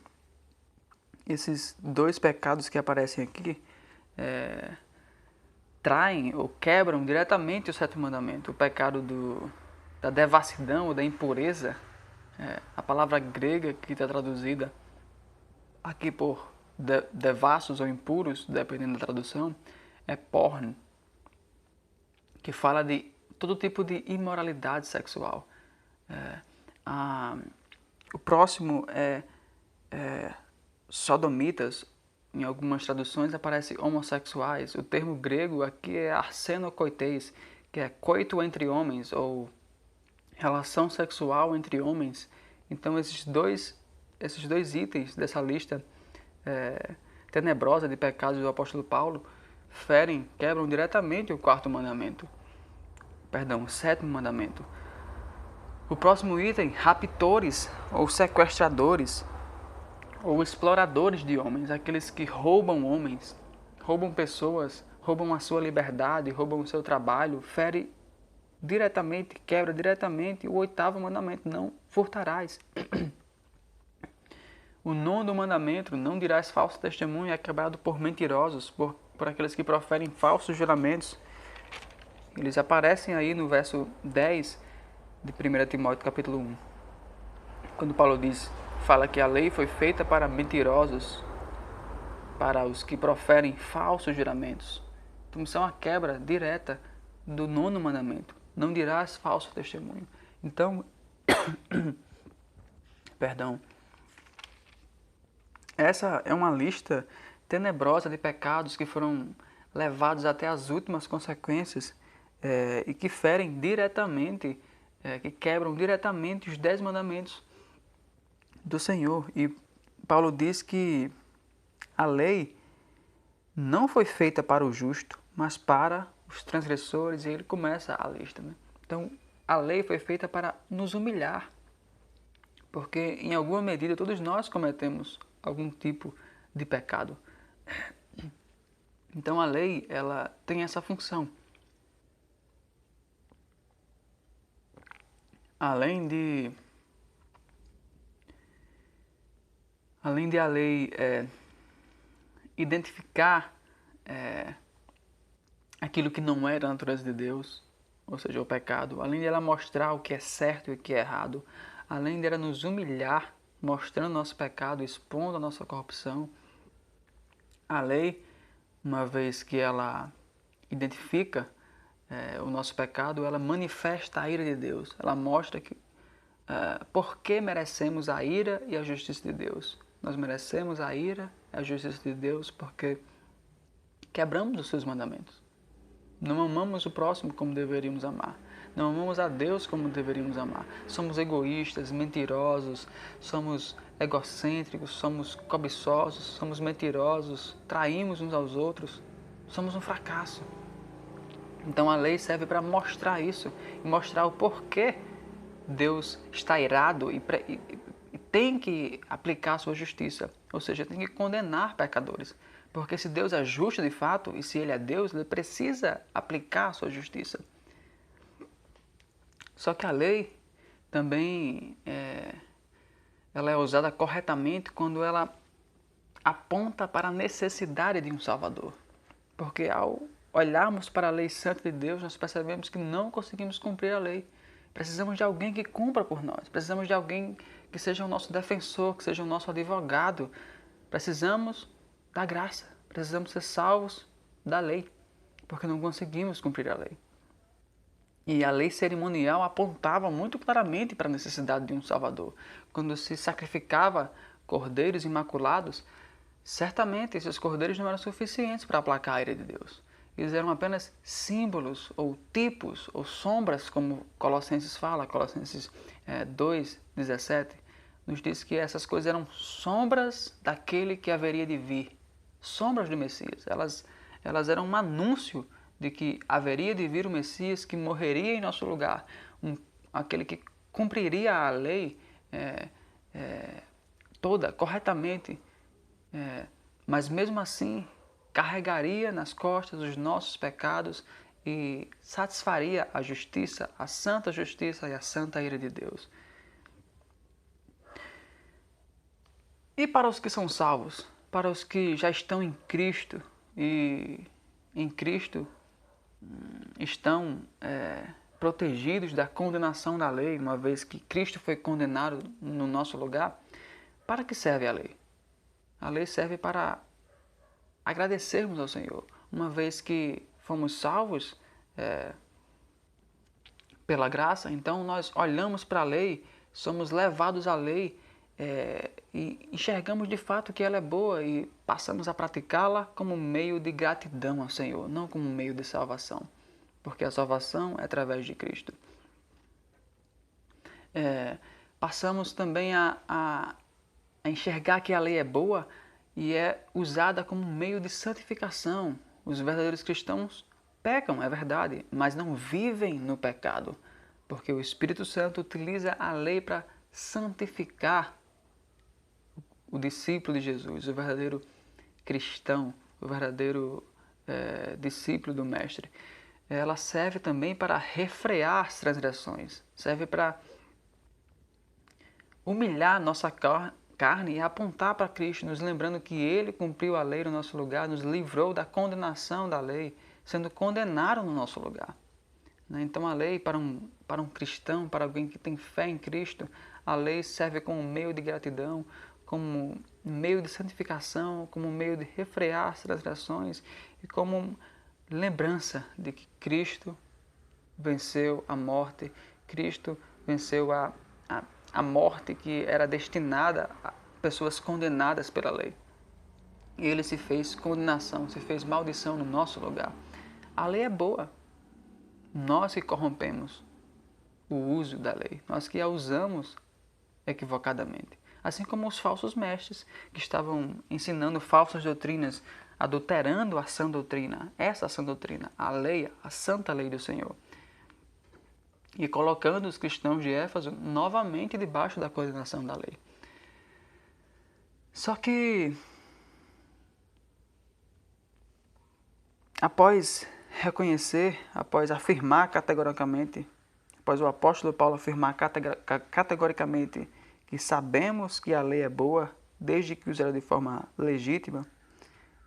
esses 2 pecados que aparecem aqui traem ou quebram diretamente o 7º mandamento. O pecado da devassidão ou da impureza, a palavra grega que está traduzida aqui por devassos ou impuros, dependendo da tradução, é porn, que fala de todo tipo de imoralidade sexual. O próximo é sodomitas. Em algumas traduções aparece homossexuais. O termo grego aqui é arsenokoites, que é coito entre homens ou relação sexual entre homens. Então esses dois itens dessa lista tenebrosa de pecados do apóstolo Paulo quebram diretamente o 4º mandamento. Perdão, o 7º mandamento. O próximo item, raptores ou sequestradores ou exploradores de homens, aqueles que roubam homens, roubam pessoas, roubam a sua liberdade, roubam o seu trabalho, fere diretamente, quebra diretamente o 8º mandamento: não furtarás. O 9º mandamento: não dirás falso testemunho, é quebrado por mentirosos, por aqueles que proferem falsos juramentos. Eles aparecem aí no verso 10 de 1 Timóteo capítulo 1. Quando Paulo fala que a lei foi feita para mentirosos, para os que proferem falsos juramentos. Então isso é uma quebra direta do 9º mandamento: não dirás falso testemunho. Então, perdão, essa é uma lista tenebrosa de pecados que foram levados até as últimas consequências e que ferem diretamente, que quebram diretamente os 10 mandamentos do Senhor. E Paulo diz que a lei não foi feita para o justo, mas para os transgressores, e ele começa a lista. Então, a lei foi feita para nos humilhar, porque em alguma medida todos nós cometemos algum tipo de pecado. Então a lei, ela tem essa função. Além de a lei identificar aquilo que não é da natureza de Deus, ou seja, o pecado, além de ela mostrar o que é certo e o que é errado, além de ela nos humilhar, mostrando nosso pecado, expondo a nossa corrupção, a lei, uma vez que ela identifica o nosso pecado, ela manifesta a ira de Deus. Ela mostra que por que merecemos a ira e a justiça de Deus. Nós merecemos a ira e a justiça de Deus porque quebramos os seus mandamentos. Não amamos o próximo como deveríamos amar. Não amamos a Deus como deveríamos amar. Somos egoístas, mentirosos, somos egocêntricos, somos cobiçosos, somos mentirosos, traímos uns aos outros. Somos um fracasso. Então a lei serve para mostrar isso e mostrar o porquê Deus está irado e tem que aplicar a sua justiça, ou seja, tem que condenar pecadores. Porque se Deus é justo de fato, e se Ele é Deus, Ele precisa aplicar a sua justiça. Só que a lei também ela é usada corretamente quando ela aponta para a necessidade de um Salvador. Porque ao olharmos para a lei santa de Deus, nós percebemos que não conseguimos cumprir a lei. Precisamos de alguém que cumpra por nós. Precisamos de alguém que seja o nosso defensor, que seja o nosso advogado. Precisamos da graça. Precisamos ser salvos da lei, porque não conseguimos cumprir a lei. E a lei cerimonial apontava muito claramente para a necessidade de um Salvador. Quando se sacrificava cordeiros imaculados, certamente esses cordeiros não eram suficientes para aplacar a ira de Deus. Eles eram apenas símbolos, ou tipos, ou sombras, como Colossenses fala, Colossenses 2:17, nos diz que essas coisas eram sombras daquele que haveria de vir, sombras do Messias. Elas eram um anúncio de que haveria de vir o Messias que morreria em nosso lugar, aquele que cumpriria a lei toda, corretamente, mas mesmo assim carregaria nas costas os nossos pecados e satisfaria a justiça, a santa justiça e a santa ira de Deus. E para os que são salvos, para os que já estão em Cristo e em Cristo estão protegidos da condenação da lei, uma vez que Cristo foi condenado no nosso lugar, para que serve a lei? A lei serve para agradecermos ao Senhor, uma vez que fomos salvos pela graça, então nós olhamos para a lei, somos levados à lei e enxergamos de fato que ela é boa e passamos a praticá-la como meio de gratidão ao Senhor, não como meio de salvação, porque a salvação é através de Cristo. Passamos também a enxergar que a lei é boa e é usada como meio de santificação. Os verdadeiros cristãos pecam, é verdade, mas não vivem no pecado, porque o Espírito Santo utiliza a lei para santificar o discípulo de Jesus, o verdadeiro cristão, o verdadeiro discípulo do Mestre. Ela serve também para refrear as transgressões, serve para humilhar nossa carne e apontar para Cristo, nos lembrando que Ele cumpriu a lei no nosso lugar, nos livrou da condenação da lei, sendo condenado no nosso lugar. Então a lei para um cristão, para alguém que tem fé em Cristo, a lei serve como meio de gratidão, como meio de santificação, como meio de refrear as transgressões e como lembrança de que Cristo venceu a morte, Cristo venceu a morte que era destinada a pessoas condenadas pela lei. E Ele se fez condenação, se fez maldição no nosso lugar. A lei é boa. Nós que corrompemos o uso da lei, nós que a usamos equivocadamente. Assim como os falsos mestres que estavam ensinando falsas doutrinas, adulterando a sã doutrina, essa sã doutrina, a lei, a santa lei do Senhor. E colocando os cristãos de Éfeso novamente debaixo da condenação da lei. Só que, após reconhecer, após afirmar categoricamente, após o apóstolo Paulo afirmar categoricamente que sabemos que a lei é boa, desde que usada de forma legítima,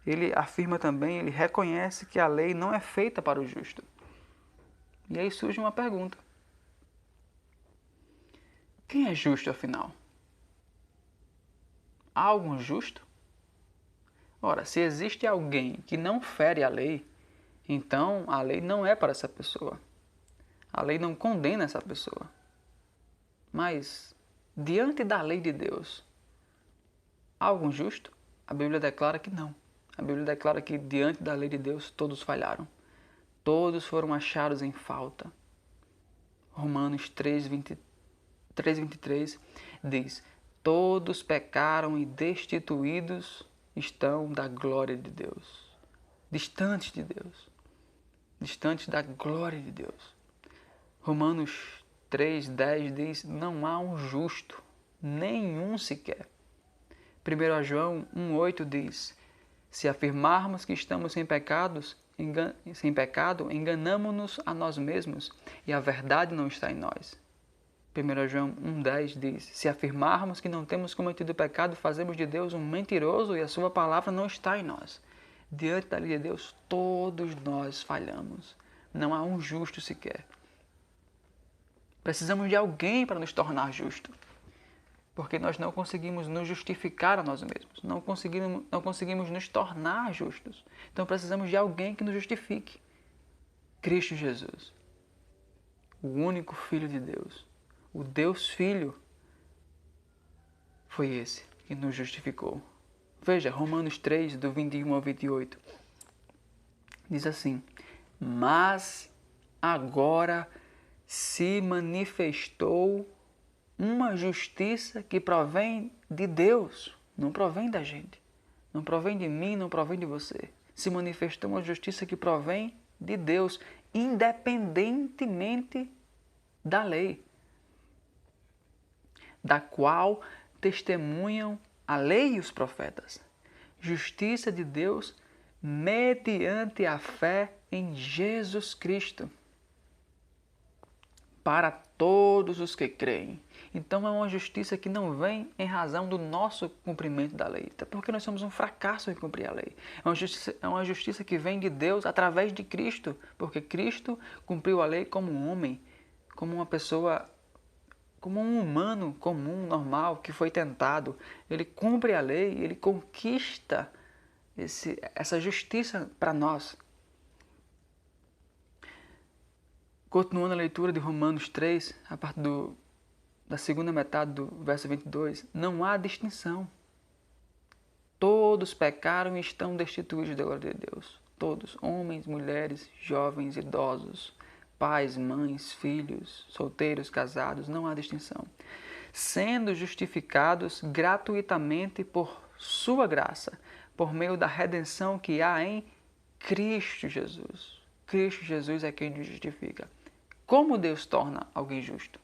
ele afirma também, ele reconhece que a lei não é feita para o justo. E aí surge uma pergunta. Quem é justo, afinal? Há algum justo? Ora, se existe alguém que não fere a lei, então a lei não é para essa pessoa. A lei não condena essa pessoa. Mas, diante da lei de Deus, há algum justo? A Bíblia declara que não. A Bíblia declara que diante da lei de Deus todos falharam. Todos foram achados em falta. Romanos 3:23 diz: todos pecaram e destituídos estão da glória de Deus. Distantes de Deus. Distantes da glória de Deus. Romanos 3:10 diz: não há um justo, nenhum sequer. 1 João 1:8 diz: se afirmarmos que estamos sem pecado, enganamo-nos a nós mesmos e a verdade não está em nós. 1 João 1:10 diz: se afirmarmos que não temos cometido pecado, fazemos de Deus um mentiroso e a sua palavra não está em nós. Diante da lei de Deus, todos nós falhamos. Não há um justo sequer. Precisamos de alguém para nos tornar justos. Porque nós não conseguimos nos justificar a nós mesmos. Não conseguimos nos tornar justos. Então precisamos de alguém que nos justifique. Cristo Jesus. O único Filho de Deus. O Deus Filho. Foi esse que nos justificou. Veja, Romanos 3, do 21 ao 28. Diz assim: mas agora se manifestou uma justiça que provém de Deus, não provém da gente, não provém de mim, não provém de você. Se manifestou uma justiça que provém de Deus, independentemente da lei, da qual testemunham a lei e os profetas. Justiça de Deus mediante a fé em Jesus Cristo, para todos os que creem. Então é uma justiça que não vem em razão do nosso cumprimento da lei, até porque nós somos um fracasso em cumprir a lei. É uma justiça que vem de Deus através de Cristo, porque Cristo cumpriu a lei como um homem, como uma pessoa, como um humano comum, normal, que foi tentado. Ele cumpre a lei, ele conquista essa justiça para nós. Continuando a leitura de Romanos 3, a partir da segunda metade do verso 22, não há distinção. Todos pecaram e estão destituídos da glória de Deus. Todos, homens, mulheres, jovens, idosos, pais, mães, filhos, solteiros, casados, não há distinção. Sendo justificados gratuitamente por sua graça, por meio da redenção que há em Cristo Jesus. Cristo Jesus é quem nos justifica. Como Deus torna alguém justo?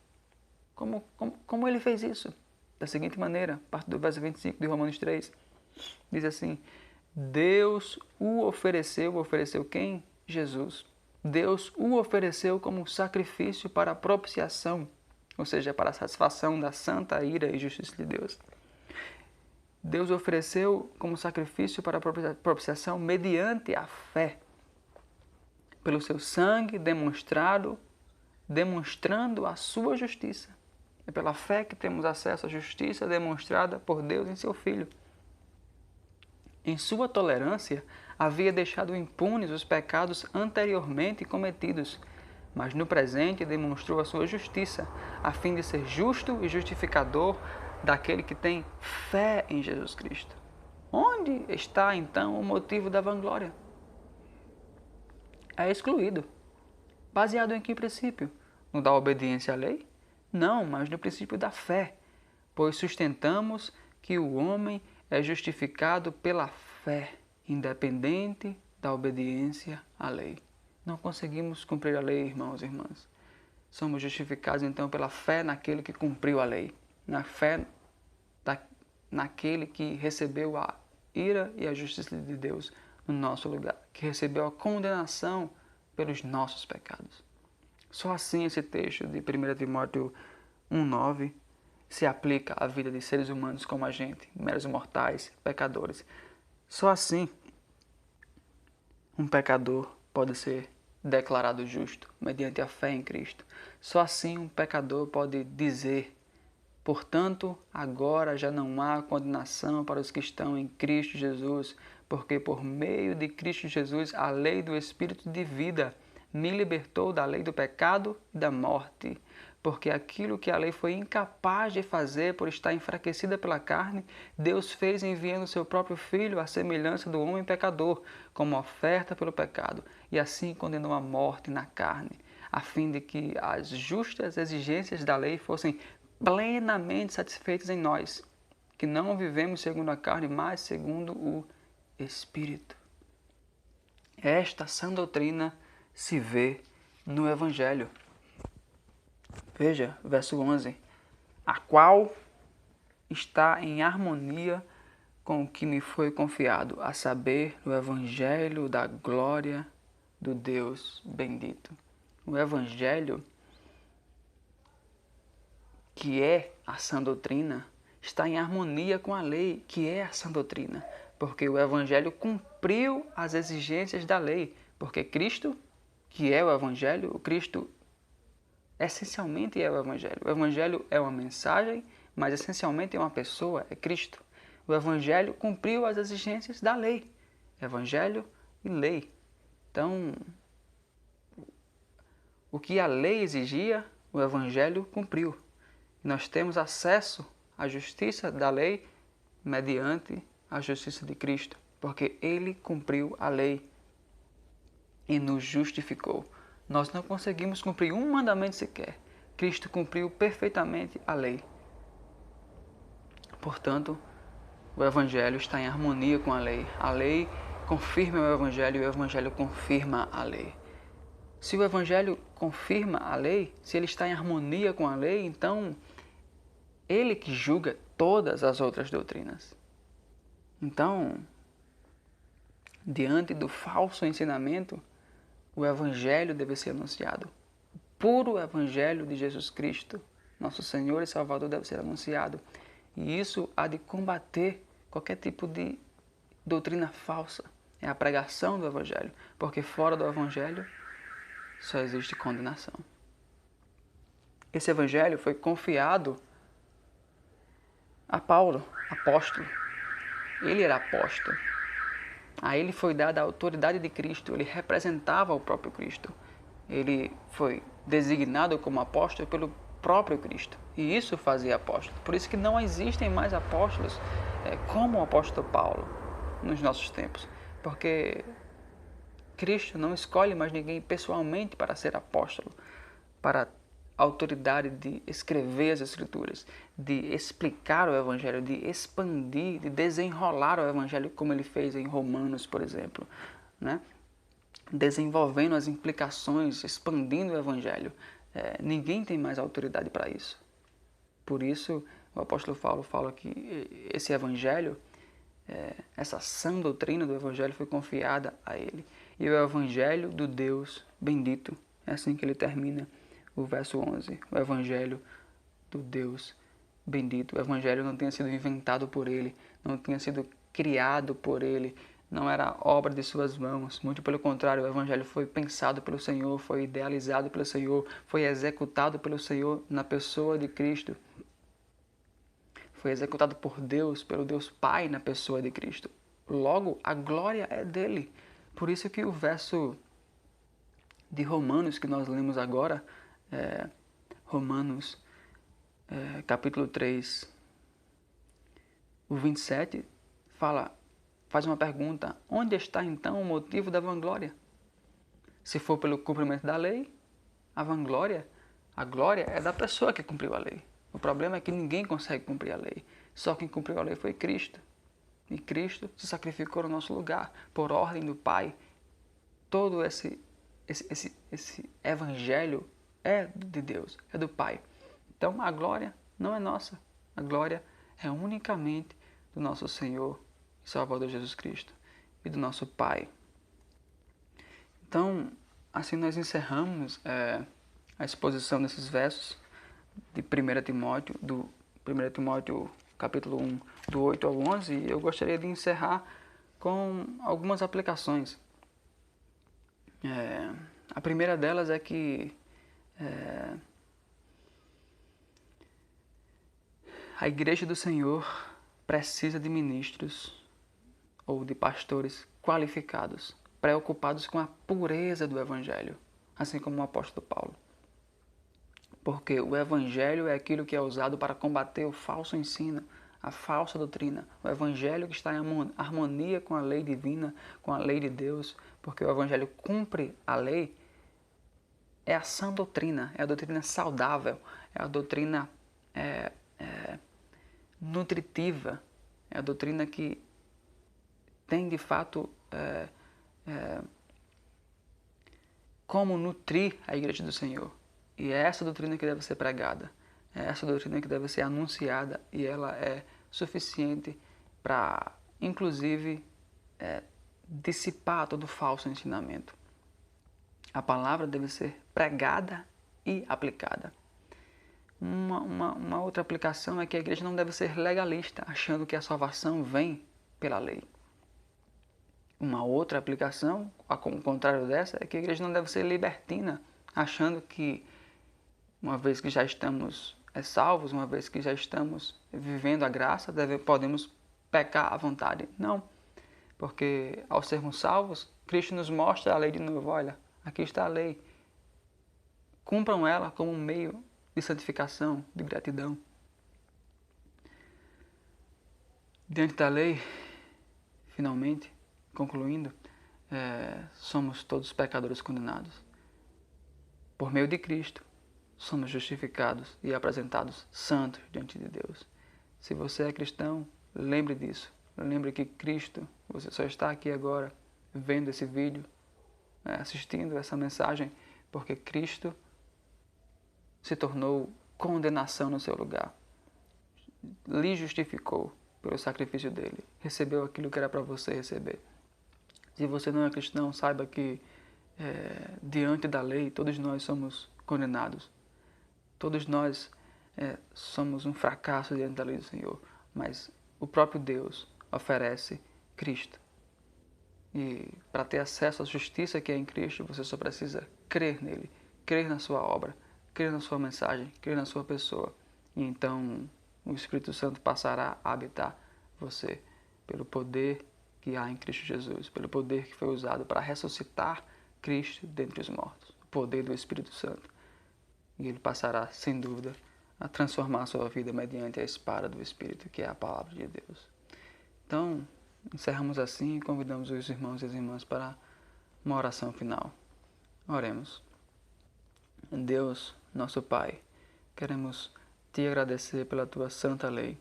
Como ele fez isso? Da seguinte maneira, parte do verso 25 de Romanos 3, diz assim: Deus o ofereceu quem? Jesus. Deus o ofereceu como sacrifício para a propiciação, ou seja, para a satisfação da santa ira e justiça de Deus. Deus ofereceu como sacrifício para a propiciação mediante a fé, pelo seu sangue demonstrando a sua justiça. É pela fé que temos acesso à justiça demonstrada por Deus em seu Filho. Em sua tolerância, havia deixado impunes os pecados anteriormente cometidos, mas no presente demonstrou a sua justiça, a fim de ser justo e justificador daquele que tem fé em Jesus Cristo. Onde está, então, o motivo da vanglória? É excluído. Baseado em que princípio? No da obediência à lei? Não, mas no princípio da fé, pois sustentamos que o homem é justificado pela fé, independente da obediência à lei. Não conseguimos cumprir a lei, irmãos e irmãs. Somos justificados então pela fé naquele que cumpriu a lei, na fé naquele que recebeu a ira e a justiça de Deus no nosso lugar, que recebeu a condenação pelos nossos pecados. Só assim esse texto de 1 Timóteo 1,9 se aplica à vida de seres humanos como a gente, meros mortais, pecadores. Só assim um pecador pode ser declarado justo mediante a fé em Cristo. Só assim um pecador pode dizer: portanto, agora já não há condenação para os que estão em Cristo Jesus, porque por meio de Cristo Jesus a lei do Espírito de vida me libertou da lei do pecado e da morte, porque aquilo que a lei foi incapaz de fazer por estar enfraquecida pela carne, Deus fez enviando seu próprio Filho à semelhança do homem pecador, como oferta pelo pecado, e assim condenou a morte na carne, a fim de que as justas exigências da lei fossem plenamente satisfeitas em nós, que não vivemos segundo a carne, mas segundo o Espírito. Esta sã doutrina se vê no Evangelho. Veja, verso 11. A qual está em harmonia com o que me foi confiado, a saber, o Evangelho da glória do Deus bendito. O Evangelho, que é a sã doutrina, está em harmonia com a lei, que é a sã doutrina, porque o Evangelho cumpriu as exigências da lei, porque Cristo, que é o Evangelho, o Cristo essencialmente é o Evangelho. O Evangelho é uma mensagem, mas essencialmente é uma pessoa, é Cristo. O Evangelho cumpriu as exigências da lei. Evangelho e lei. Então, o que a lei exigia, o Evangelho cumpriu. Nós temos acesso à justiça da lei mediante a justiça de Cristo, porque Ele cumpriu a lei e nos justificou. Nós não conseguimos cumprir um mandamento sequer. Cristo cumpriu perfeitamente a lei. Portanto, o Evangelho está em harmonia com a lei. A lei confirma o Evangelho e o Evangelho confirma a lei. Se o Evangelho confirma a lei, se ele está em harmonia com a lei, então ele que julga todas as outras doutrinas. Então, diante do falso ensinamento, o Evangelho deve ser anunciado. O puro Evangelho de Jesus Cristo, nosso Senhor e Salvador, deve ser anunciado. E isso há de combater qualquer tipo de doutrina falsa. É a pregação do Evangelho, porque fora do Evangelho só existe condenação. Esse Evangelho foi confiado a Paulo, apóstolo. Ele era apóstolo. A ele foi dada a autoridade de Cristo, ele representava o próprio Cristo. Ele foi designado como apóstolo pelo próprio Cristo. E isso fazia apóstolo. Por isso que não existem mais apóstolos como o apóstolo Paulo nos nossos tempos. Porque Cristo não escolhe mais ninguém pessoalmente para ser apóstolo, para a autoridade de escrever as Escrituras, de explicar o Evangelho, de expandir, de desenrolar o Evangelho, como ele fez em Romanos, por exemplo, né? Desenvolvendo as implicações, expandindo o Evangelho. Ninguém tem mais autoridade para isso. Por isso, o apóstolo Paulo fala que esse Evangelho, essa sã doutrina do Evangelho foi confiada a ele. E o Evangelho do Deus bendito, é assim que ele termina o verso 11, o Evangelho do Deus bendito. O Evangelho não tinha sido inventado por ele, não tinha sido criado por ele, não era obra de suas mãos. Muito pelo contrário, o Evangelho foi pensado pelo Senhor, foi idealizado pelo Senhor, foi executado pelo Senhor na pessoa de Cristo. Foi executado por Deus, pelo Deus Pai na pessoa de Cristo. Logo, a glória é dele. Por isso que o verso de Romanos que nós lemos agora, Romanos capítulo 3, o 27, faz uma pergunta: onde está então o motivo da vanglória? Se for pelo cumprimento da lei, a glória é da pessoa que cumpriu a lei. O problema é que ninguém consegue cumprir a lei. Só quem cumpriu a lei foi Cristo. E Cristo se sacrificou no nosso lugar, por ordem do Pai. Todo esse evangelho é de Deus, é do Pai. Então a glória não é nossa. A glória é unicamente do nosso Senhor e Salvador Jesus Cristo e do nosso Pai. Então, assim nós encerramos a exposição desses versos de 1 Timóteo, do 1 Timóteo capítulo 1, do 8 ao 11, e eu gostaria de encerrar com algumas aplicações. A primeira delas é que a Igreja do Senhor precisa de ministros ou de pastores qualificados, preocupados com a pureza do Evangelho. assim como o apóstolo Paulo. Porque o Evangelho é aquilo que é usado para combater o falso ensino, a falsa doutrina. O Evangelho que está em harmonia com a lei divina, com a lei de Deus, porque o Evangelho cumpre a lei, é a sã doutrina, é a doutrina saudável, é a doutrina nutritiva, é a doutrina que tem de fato como nutrir a igreja do Senhor. E é essa doutrina que deve ser pregada, é essa doutrina que deve ser anunciada, e ela é suficiente para, inclusive, dissipar todo o falso ensinamento. A palavra deve ser pregada e aplicada. Uma outra aplicação é que a igreja não deve ser legalista, achando que a salvação vem pela lei. Uma outra aplicação, ao contrário dessa, é que a igreja não deve ser libertina, achando que, uma vez que já estamos salvos, uma vez que já estamos vivendo a graça, podemos pecar à vontade. Não, porque ao sermos salvos, Cristo nos mostra a lei de novo. Olha, aqui está a lei. Cumpram ela como um meio de santificação, de gratidão. Diante da lei, finalmente, concluindo, somos todos pecadores condenados. Por meio de Cristo, somos justificados e apresentados santos diante de Deus. Se você é cristão, lembre disso. Lembre que Cristo, você só está aqui agora, vendo esse vídeo, assistindo essa mensagem, porque Cristo se tornou condenação no seu lugar. Lhe justificou pelo sacrifício dele. Recebeu aquilo que era para você receber. Se você não é cristão, saiba que diante da lei todos nós somos condenados. Todos nós somos um fracasso diante da lei do Senhor. Mas o próprio Deus oferece Cristo. E para ter acesso à justiça que é em Cristo, você só precisa crer nele, crer na sua obra, crer na sua mensagem, crer na sua pessoa. E então o Espírito Santo passará a habitar você pelo poder que há em Cristo Jesus, pelo poder que foi usado para ressuscitar Cristo dentre os mortos, o poder do Espírito Santo. E ele passará, sem dúvida, a transformar a sua vida mediante a espada do Espírito, que é a palavra de Deus. Então, encerramos assim e convidamos os irmãos e as irmãs para uma oração final. Oremos. Deus, nosso Pai, queremos te agradecer pela tua santa lei.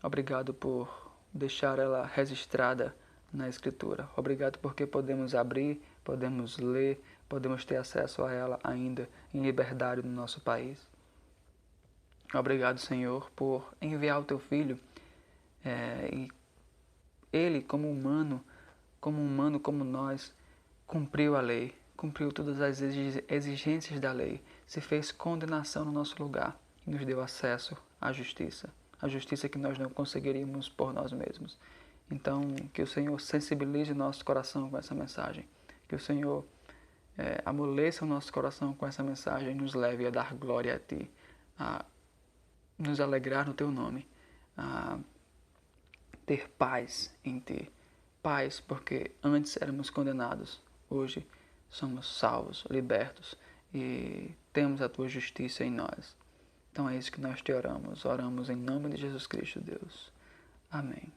Obrigado por deixar ela registrada na Escritura. Obrigado porque podemos abrir, podemos ler, podemos ter acesso a ela ainda em liberdade no nosso país. Obrigado, Senhor, por enviar o teu Filho e ele, como humano como nós, cumpriu a lei, cumpriu todas as exigências da lei, se fez condenação no nosso lugar e nos deu acesso à justiça, a justiça que nós não conseguiríamos por nós mesmos. Então, que o Senhor sensibilize o nosso coração com essa mensagem, que o Senhor amoleça o nosso coração com essa mensagem e nos leve a dar glória a Ti, a nos alegrar no Teu nome, a ter paz em Ti. Paz porque antes éramos condenados, hoje somos salvos, libertos e temos a Tua justiça em nós. Então é isso que nós te oramos em nome de Jesus Cristo, Deus. Amém.